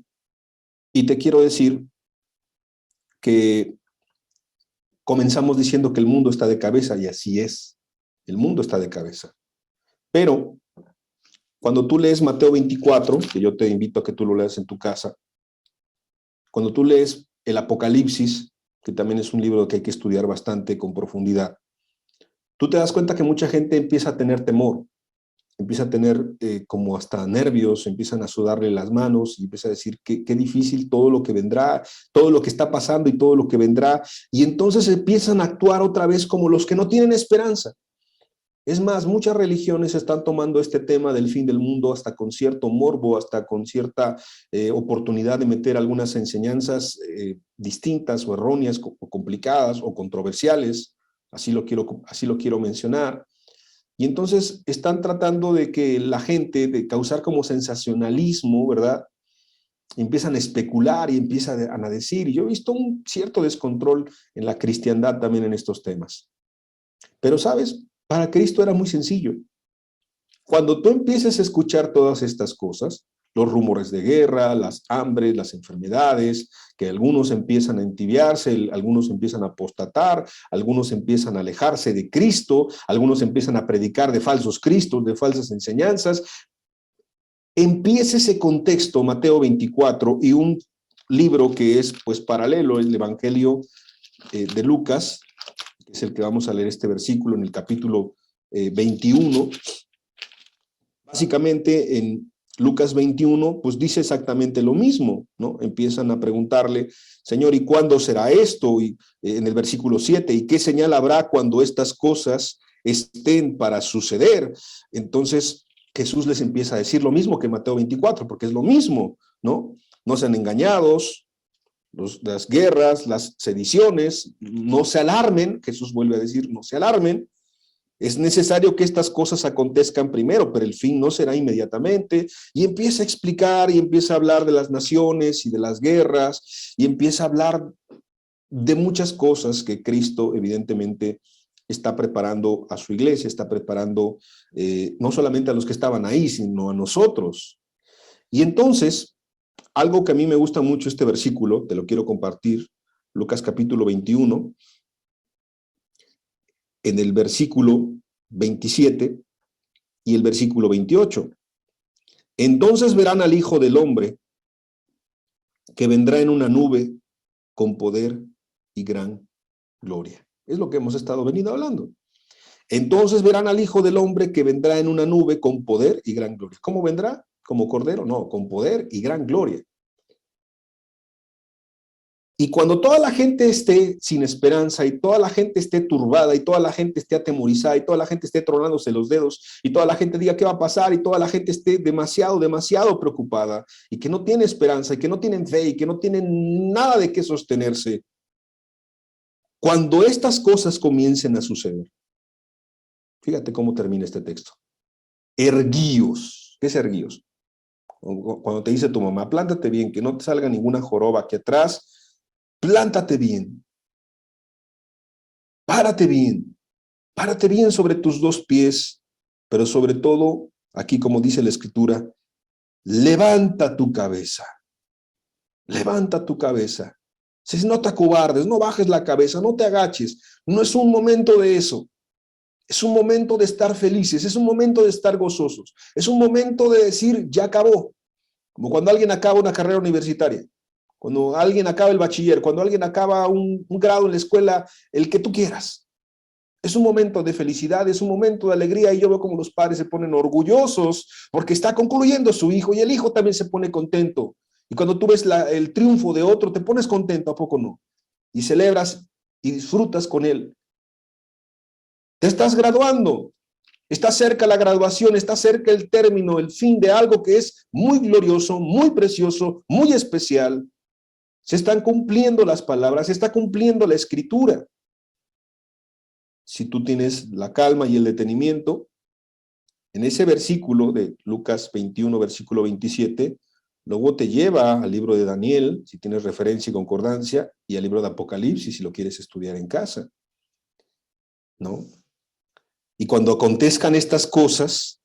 y te quiero decir que comenzamos diciendo que el mundo está de cabeza y así es, el mundo está de cabeza. Pero cuando tú lees Mateo 24, que yo te invito a que tú lo leas en tu casa, cuando tú lees el Apocalipsis, que también es un libro que hay que estudiar bastante con profundidad, tú te das cuenta que mucha gente empieza a tener temor, empieza a tener como hasta nervios, empiezan a sudarle las manos y empieza a decir qué difícil todo lo que vendrá, todo lo que está pasando y todo lo que vendrá, y entonces empiezan a actuar otra vez como los que no tienen esperanza. Es más, muchas religiones están tomando este tema del fin del mundo hasta con cierto morbo, hasta con cierta oportunidad de meter algunas enseñanzas distintas o erróneas o complicadas o controversiales, así lo quiero mencionar. Y entonces están tratando de que la gente, de causar como sensacionalismo, ¿verdad? Empiezan a especular y empiezan a decir, y yo he visto un cierto descontrol en la cristiandad también en estos temas. Pero, ¿sabes? Para Cristo era muy sencillo. Cuando tú empieces a escuchar todas estas cosas, los rumores de guerra, las hambres, las enfermedades, que algunos empiezan a entibiarse, algunos empiezan a apostatar, algunos empiezan a alejarse de Cristo, algunos empiezan a predicar de falsos cristos, de falsas enseñanzas. Empieza ese contexto, Mateo 24, y un libro que es pues paralelo, el Evangelio de Lucas, que es el que vamos a leer este versículo en el capítulo 21. Básicamente en Lucas 21, pues dice exactamente lo mismo, ¿no? Empiezan a preguntarle, Señor, ¿y cuándo será esto? Y en el versículo 7, ¿y qué señal habrá cuando estas cosas estén para suceder? Entonces Jesús les empieza a decir lo mismo que Mateo 24, porque es lo mismo, ¿no? No sean engañados, las guerras, las sediciones, no se alarmen, Jesús vuelve a decir, no se alarmen. Es necesario que estas cosas acontezcan primero, pero el fin no será inmediatamente. Y empieza a explicar y empieza a hablar de las naciones y de las guerras y empieza a hablar de muchas cosas que Cristo evidentemente está preparando a su iglesia, está preparando no solamente a los que estaban ahí, sino a nosotros. Y entonces, algo que a mí me gusta mucho este versículo, te lo quiero compartir, Lucas capítulo 21, en el versículo 27 y el versículo 28. Entonces verán al Hijo del Hombre que vendrá en una nube con poder y gran gloria. Es lo que hemos venido hablando. Entonces verán al Hijo del Hombre que vendrá en una nube con poder y gran gloria. ¿Cómo vendrá? ¿Como cordero? No, con poder y gran gloria. Y cuando toda la gente esté sin esperanza y toda la gente esté turbada y toda la gente esté atemorizada y toda la gente esté tronándose los dedos y toda la gente diga qué va a pasar y toda la gente esté demasiado, demasiado preocupada y que no tiene esperanza y que no tienen fe y que no tienen nada de qué sostenerse, cuando estas cosas comiencen a suceder, fíjate cómo termina este texto. Erguíos. ¿Qué es erguíos? Cuando te dice tu mamá, plántate bien, que no te salga ninguna joroba aquí atrás, plántate bien, párate bien sobre tus dos pies, pero sobre todo, aquí como dice la Escritura, levanta tu cabeza, si no te acobardes, no bajes la cabeza, no te agaches, no es un momento de eso, es un momento de estar felices, es un momento de estar gozosos, es un momento de decir, ya acabó, como cuando alguien acaba una carrera universitaria. Cuando alguien acaba el bachiller, cuando alguien acaba un grado en la escuela, el que tú quieras. Es un momento de felicidad, es un momento de alegría y yo veo como los padres se ponen orgullosos porque está concluyendo su hijo y el hijo también se pone contento. Y cuando tú ves el triunfo de otro, te pones contento, ¿a poco no? Y celebras y disfrutas con él. Te estás graduando, está cerca la graduación, está cerca el término, el fin de algo que es muy glorioso, muy precioso, muy especial. Se están cumpliendo las palabras, se está cumpliendo la Escritura. Si tú tienes la calma y el detenimiento, en ese versículo de Lucas 21, versículo 27, luego te lleva al libro de Daniel, si tienes referencia y concordancia, y al libro de Apocalipsis, si lo quieres estudiar en casa, ¿no? Y cuando acontezcan estas cosas,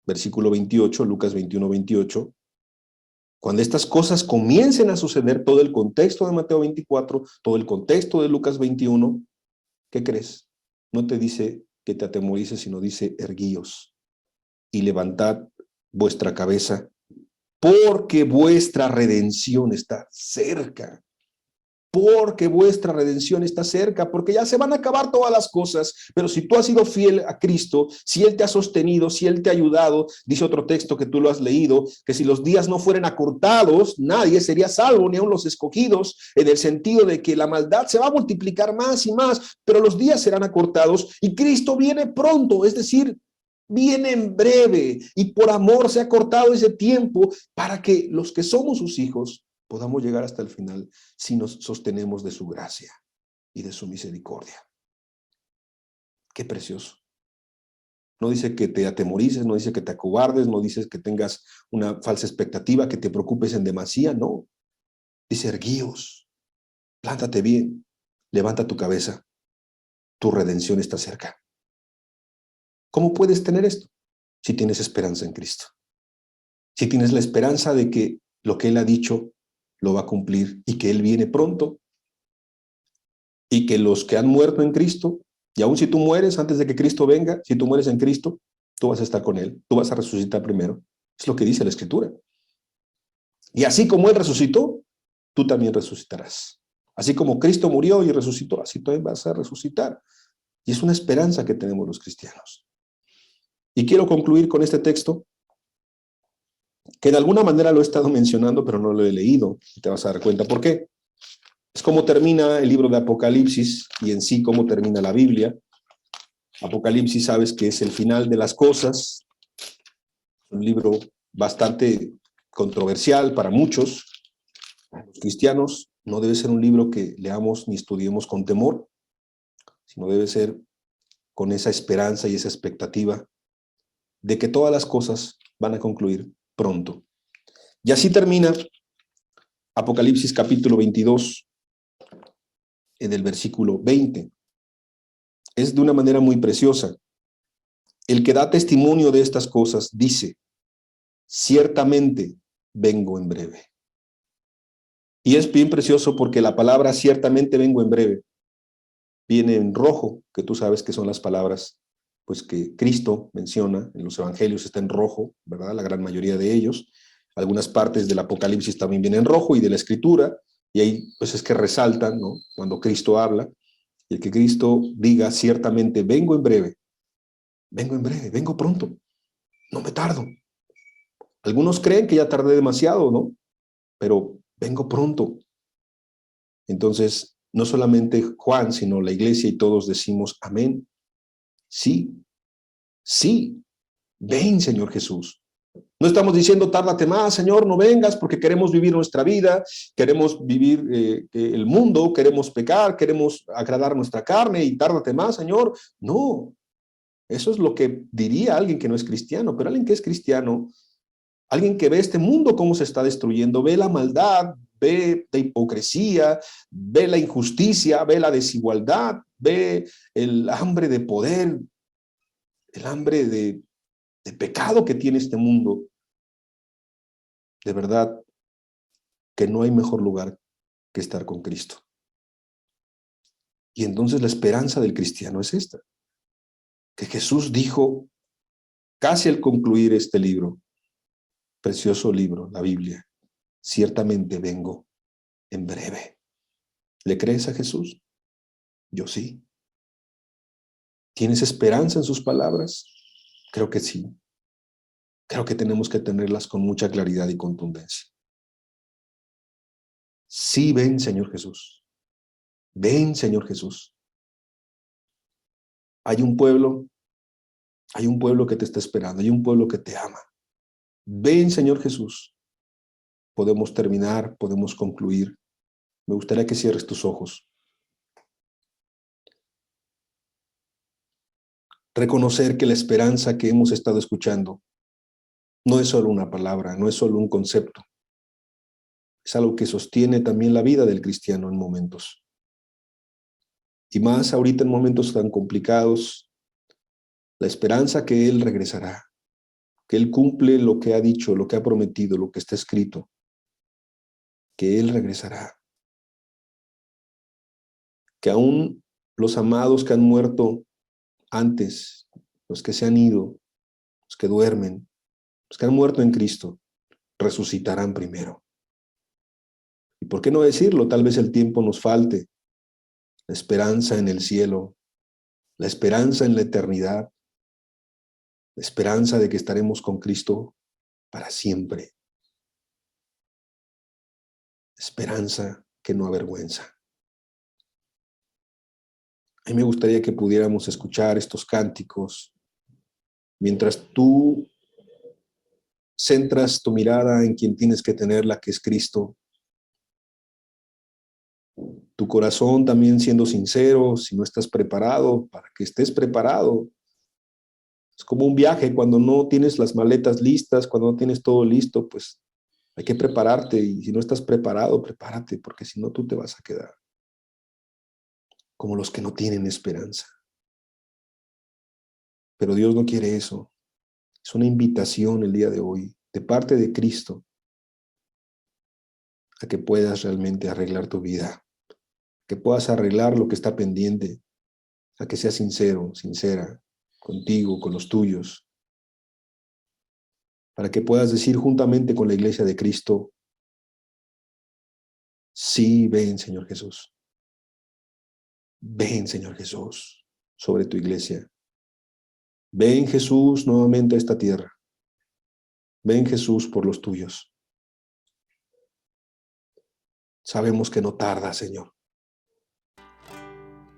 versículo 28, Lucas 21, 28, cuando estas cosas comiencen a suceder, todo el contexto de Mateo 24, todo el contexto de Lucas 21, ¿qué crees? No te dice que te atemorices, sino dice erguíos y levantad vuestra cabeza, porque vuestra redención está cerca. Porque vuestra redención está cerca, porque ya se van a acabar todas las cosas, pero si tú has sido fiel a Cristo, si Él te ha sostenido, si Él te ha ayudado, dice otro texto que tú lo has leído, que si los días no fueran acortados, nadie sería salvo, ni aun los escogidos, en el sentido de que la maldad se va a multiplicar más y más, pero los días serán acortados y Cristo viene pronto, es decir, viene en breve y por amor se ha cortado ese tiempo para que los que somos sus hijos podamos llegar hasta el final si nos sostenemos de su gracia y de su misericordia. Qué precioso. No dice que te atemorices, no dice que te acobardes, no dice que tengas una falsa expectativa, que te preocupes en demasía, no. Dice erguíos, plántate bien, levanta tu cabeza, tu redención está cerca. ¿Cómo puedes tener esto? Si tienes esperanza en Cristo. Si tienes la esperanza de que lo que Él ha dicho lo va a cumplir y que Él viene pronto y que los que han muerto en Cristo, y aun si tú mueres antes de que Cristo venga, si tú mueres en Cristo, tú vas a estar con Él, tú vas a resucitar primero. Es lo que dice la Escritura. Y así como Él resucitó, tú también resucitarás. Así como Cristo murió y resucitó, así también vas a resucitar. Y es una esperanza que tenemos los cristianos. Y quiero concluir con este texto, que de alguna manera lo he estado mencionando, pero no lo he leído, y te vas a dar cuenta por qué. Es como termina el libro de Apocalipsis, y en sí cómo termina la Biblia. Apocalipsis, sabes que es el final de las cosas, un libro bastante controversial para muchos. Los cristianos no debe ser un libro que leamos ni estudiemos con temor, sino debe ser con esa esperanza y esa expectativa de que todas las cosas van a concluir pronto. Y así termina Apocalipsis capítulo 22, en el versículo 20. Es de una manera muy preciosa. El que da testimonio de estas cosas dice, ciertamente vengo en breve. Y es bien precioso porque la palabra ciertamente vengo en breve viene en rojo, que tú sabes que son las palabras pues que Cristo menciona en los evangelios, está en rojo, ¿verdad? La gran mayoría de ellos. Algunas partes del Apocalipsis también vienen en rojo y de la Escritura, y ahí pues es que resaltan, ¿no? Cuando Cristo habla, y el que Cristo diga ciertamente vengo en breve, vengo pronto, no me tardo. Algunos creen que ya tardé demasiado, ¿no? Pero vengo pronto. Entonces, no solamente Juan, sino la iglesia y todos decimos amén. Sí, sí, ven, Señor Jesús. No estamos diciendo, tárdate más, Señor, no vengas, porque queremos vivir nuestra vida, queremos vivir el mundo, queremos pecar, queremos agradar nuestra carne y tárdate más, Señor. No, eso es lo que diría alguien que no es cristiano, pero alguien que es cristiano, alguien que ve este mundo cómo se está destruyendo, ve la maldad, ve la hipocresía, ve la injusticia, ve la desigualdad, ve el hambre de poder, el hambre de pecado que tiene este mundo. De verdad que no hay mejor lugar que estar con Cristo. Y entonces la esperanza del cristiano es esta, que Jesús dijo casi al concluir este libro, precioso libro, la Biblia: ciertamente vengo en breve. ¿Le crees a Jesús? Yo sí. ¿Tienes esperanza en sus palabras? Creo que sí. Creo que tenemos que tenerlas con mucha claridad y contundencia. Sí, ven, Señor Jesús. Ven, Señor Jesús. Hay un pueblo que te está esperando, hay un pueblo que te ama. Ven, Señor Jesús. Podemos terminar, podemos concluir. Me gustaría que cierres tus ojos. Reconocer que la esperanza que hemos estado escuchando no es solo una palabra, no es solo un concepto. Es algo que sostiene también la vida del cristiano en momentos. Y más ahorita en momentos tan complicados, la esperanza que Él regresará, que Él cumple lo que ha dicho, lo que ha prometido, lo que está escrito, que Él regresará. Que aún los amados que han muerto antes, los que se han ido, los que duermen, los que han muerto en Cristo, resucitarán primero. ¿Y por qué no decirlo? Tal vez el tiempo nos falte. La esperanza en el cielo, la esperanza en la eternidad, la esperanza de que estaremos con Cristo para siempre. Esperanza que no avergüenza. A mí me gustaría que pudiéramos escuchar estos cánticos mientras tú centras tu mirada en quien tienes que tenerla, que es Cristo. Tu corazón también siendo sincero, si no estás preparado, para que estés preparado. Es como un viaje, cuando no tienes las maletas listas, cuando no tienes todo listo, pues hay que prepararte, y si no estás preparado, prepárate, porque si no tú te vas a quedar como los que no tienen esperanza. Pero Dios no quiere eso. Es una invitación el día de hoy, de parte de Cristo, a que puedas realmente arreglar tu vida, que puedas arreglar lo que está pendiente, a que seas sincero, sincera, contigo, con los tuyos, para que puedas decir juntamente con la iglesia de Cristo: sí, ven, Señor Jesús. Ven, Señor Jesús, sobre tu iglesia. Ven, Jesús, nuevamente a esta tierra. Ven, Jesús, por los tuyos. Sabemos que no tarda, Señor.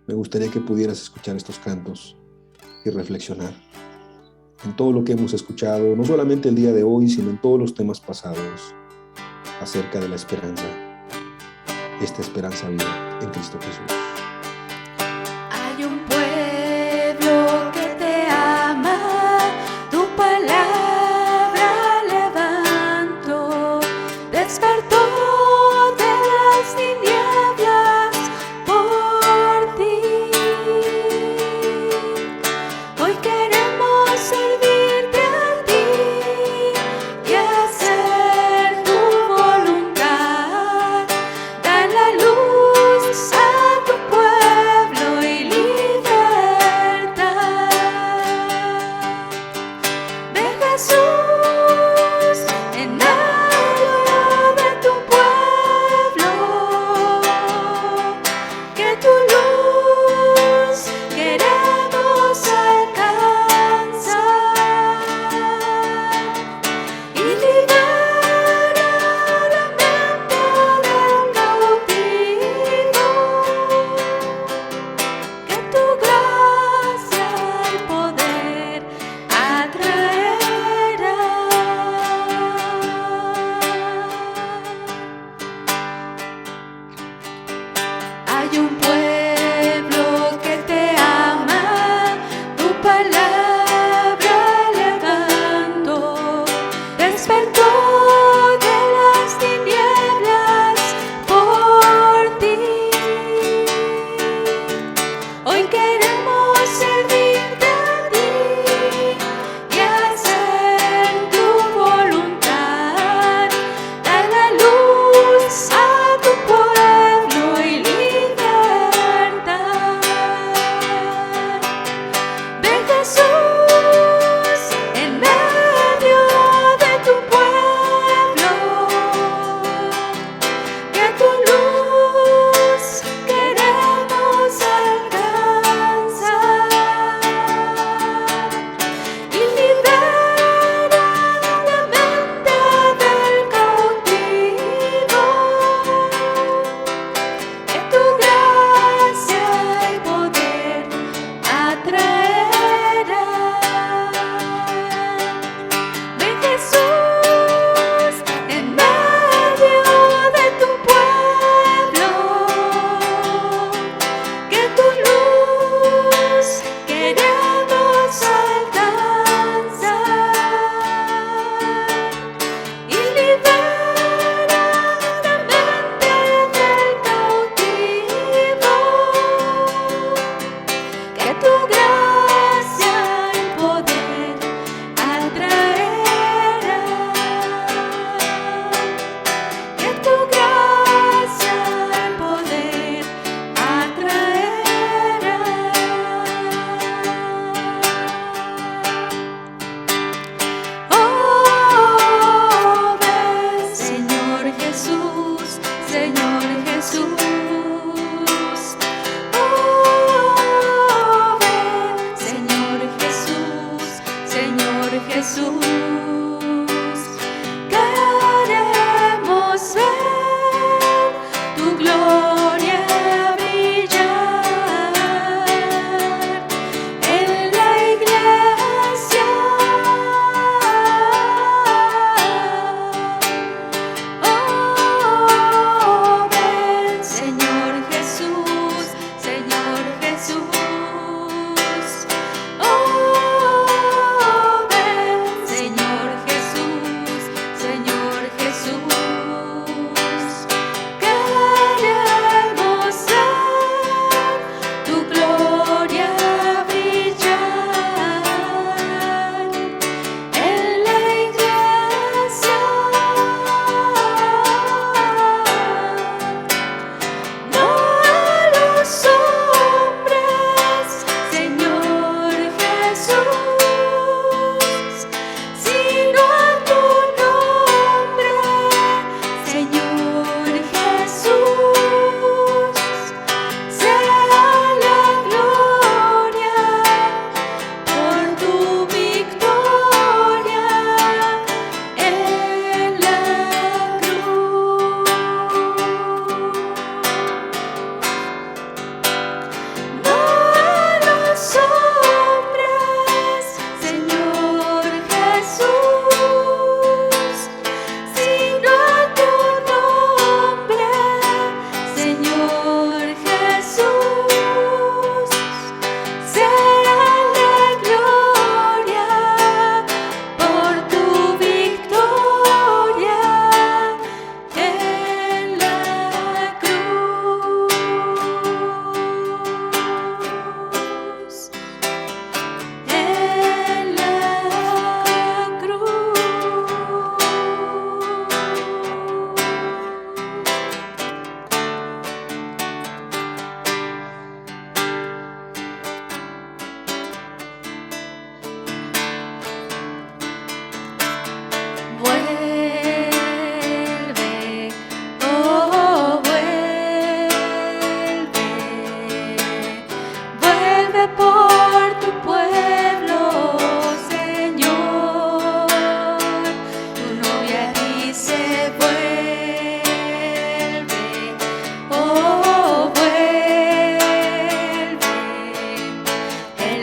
Me gustaría que pudieras escuchar estos cantos y reflexionar en todo lo que hemos escuchado, no solamente el día de hoy, sino en todos los temas pasados acerca de la esperanza, esta esperanza viva en Cristo Jesús. Hay un pueblo que te ama, tu palabra levanto, despertó de las tinieblas por ti. Hoy queremos servirte a ti y hacer tu voluntad. Da la luz a tu pueblo y libera.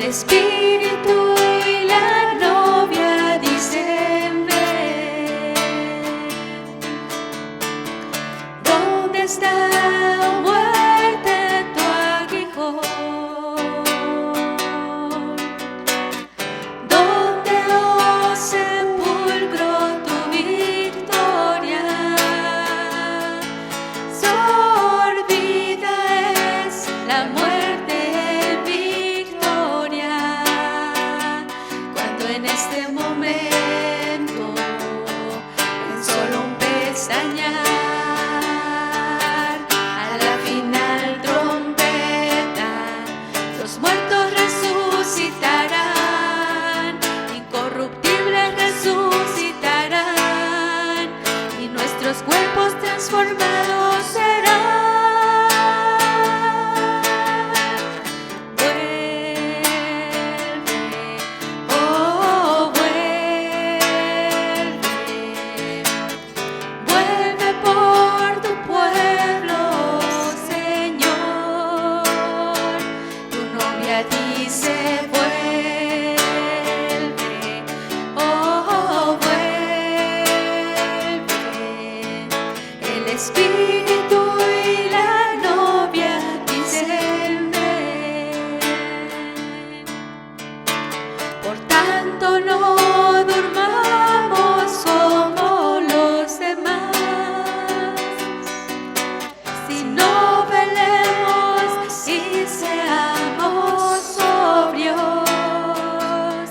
El espíritu y la novia dicen ven. ¿Dónde está, oh muerte, tu aguijón? ¿Dónde, oh sepulcro, tu victoria? Sorbida es la muerte en victoria, cuando en este momento, en solo un pestañear, a la final trompeta, los muertos resucitarán, incorruptibles resucitarán, y nuestros cuerpos transformados serán. Vuelve, oh vuelve, vuelve por tu pueblo, Señor. Tu novia dice vuelve, oh vuelve. El espíritu y la novia dicen ven. Por tanto no durmamos como los demás, sino velemos y seamos sobrios,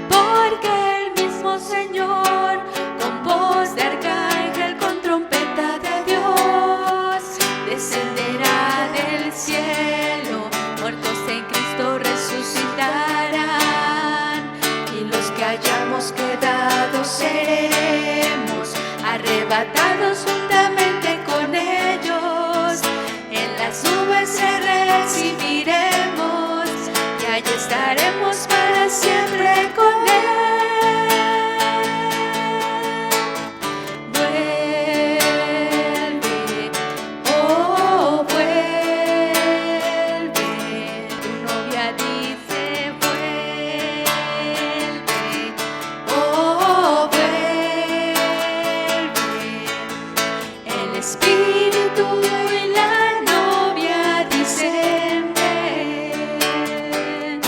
porque el mismo Señor, con voz de arcángel, con trompeta de Dios, descenderá del cielo, muertos en Cristo resucitarán, y los que hayamos quedado seremos arrebatados juntamente con ellos, en las nubes se recibiremos, y allí estaremos para siempre con Él. Vuelve, oh vuelve, tu novia dice vuelve, oh vuelve. El espíritu y la novia dicen ven.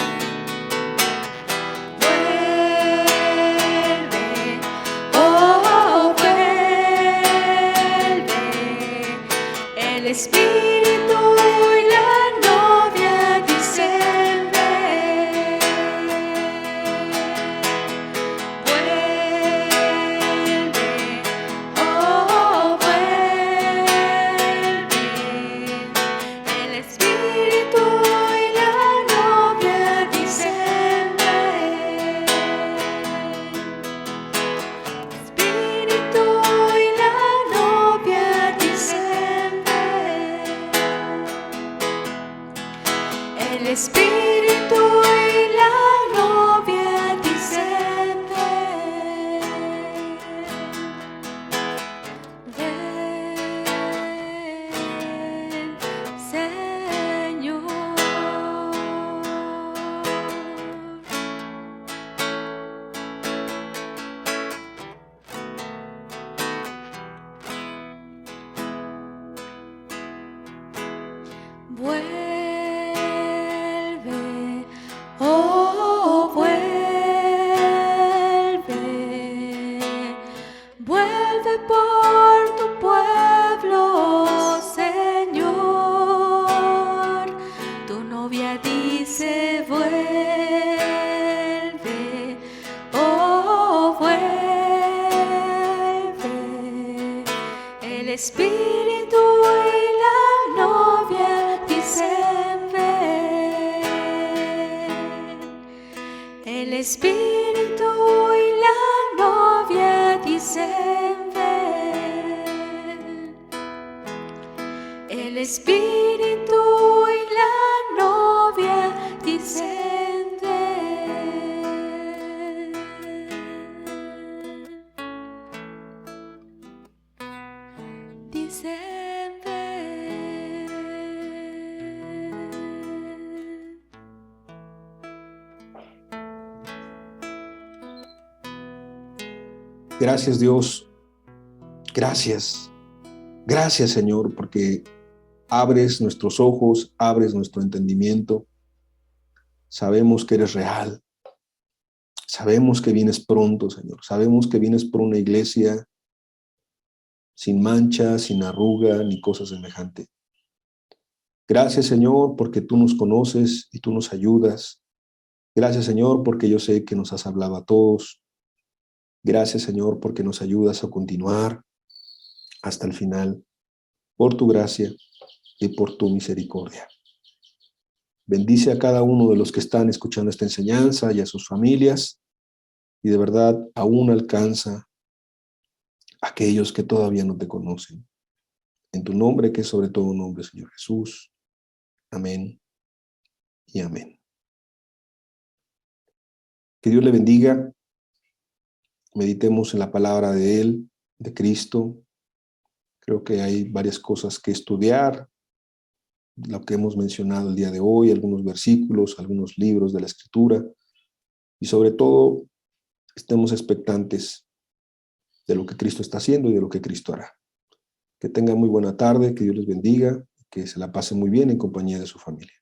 Vuelve, oh vuelve. El espíritu y la novia dicen ven. Vuelve, oh vuelve. El espíritu y la novia dicen ven. Espíritu y la novia dicen ven. El espíritu y la novia dicen ven, Señor. Vuelve, oh vuelve, vuelve por tu pueblo, Señor. Tu novia dice vuelve, oh vuelve. El espíritu y la novia dicen ven. El espíritu y la novia dicen ven. El espíritu y la novia dicen ven. Dicen ven. Gracias, Dios. Gracias. Gracias, Señor, porque abres nuestros ojos, abres nuestro entendimiento. Sabemos que eres real. Sabemos que vienes pronto, Señor. Sabemos que vienes por una iglesia sin mancha, sin arruga, ni cosa semejante. Gracias, Señor, porque tú nos conoces y tú nos ayudas. Gracias, Señor, porque yo sé que nos has hablado a todos. Gracias, Señor, porque nos ayudas a continuar hasta el final, por tu gracia y por tu misericordia. Bendice a cada uno de los que están escuchando esta enseñanza y a sus familias, y de verdad aún alcanza a aquellos que todavía no te conocen. En tu nombre, que es sobre todo nombre, Señor Jesús. Amén y amén. Que Dios le bendiga. Meditemos en la palabra de Él, de Cristo. Creo que hay varias cosas que estudiar, lo que hemos mencionado el día de hoy, algunos versículos, algunos libros de la Escritura, y sobre todo estemos expectantes de lo que Cristo está haciendo y de lo que Cristo hará. Que tengan muy buena tarde, que Dios les bendiga, que se la pasen muy bien en compañía de su familia.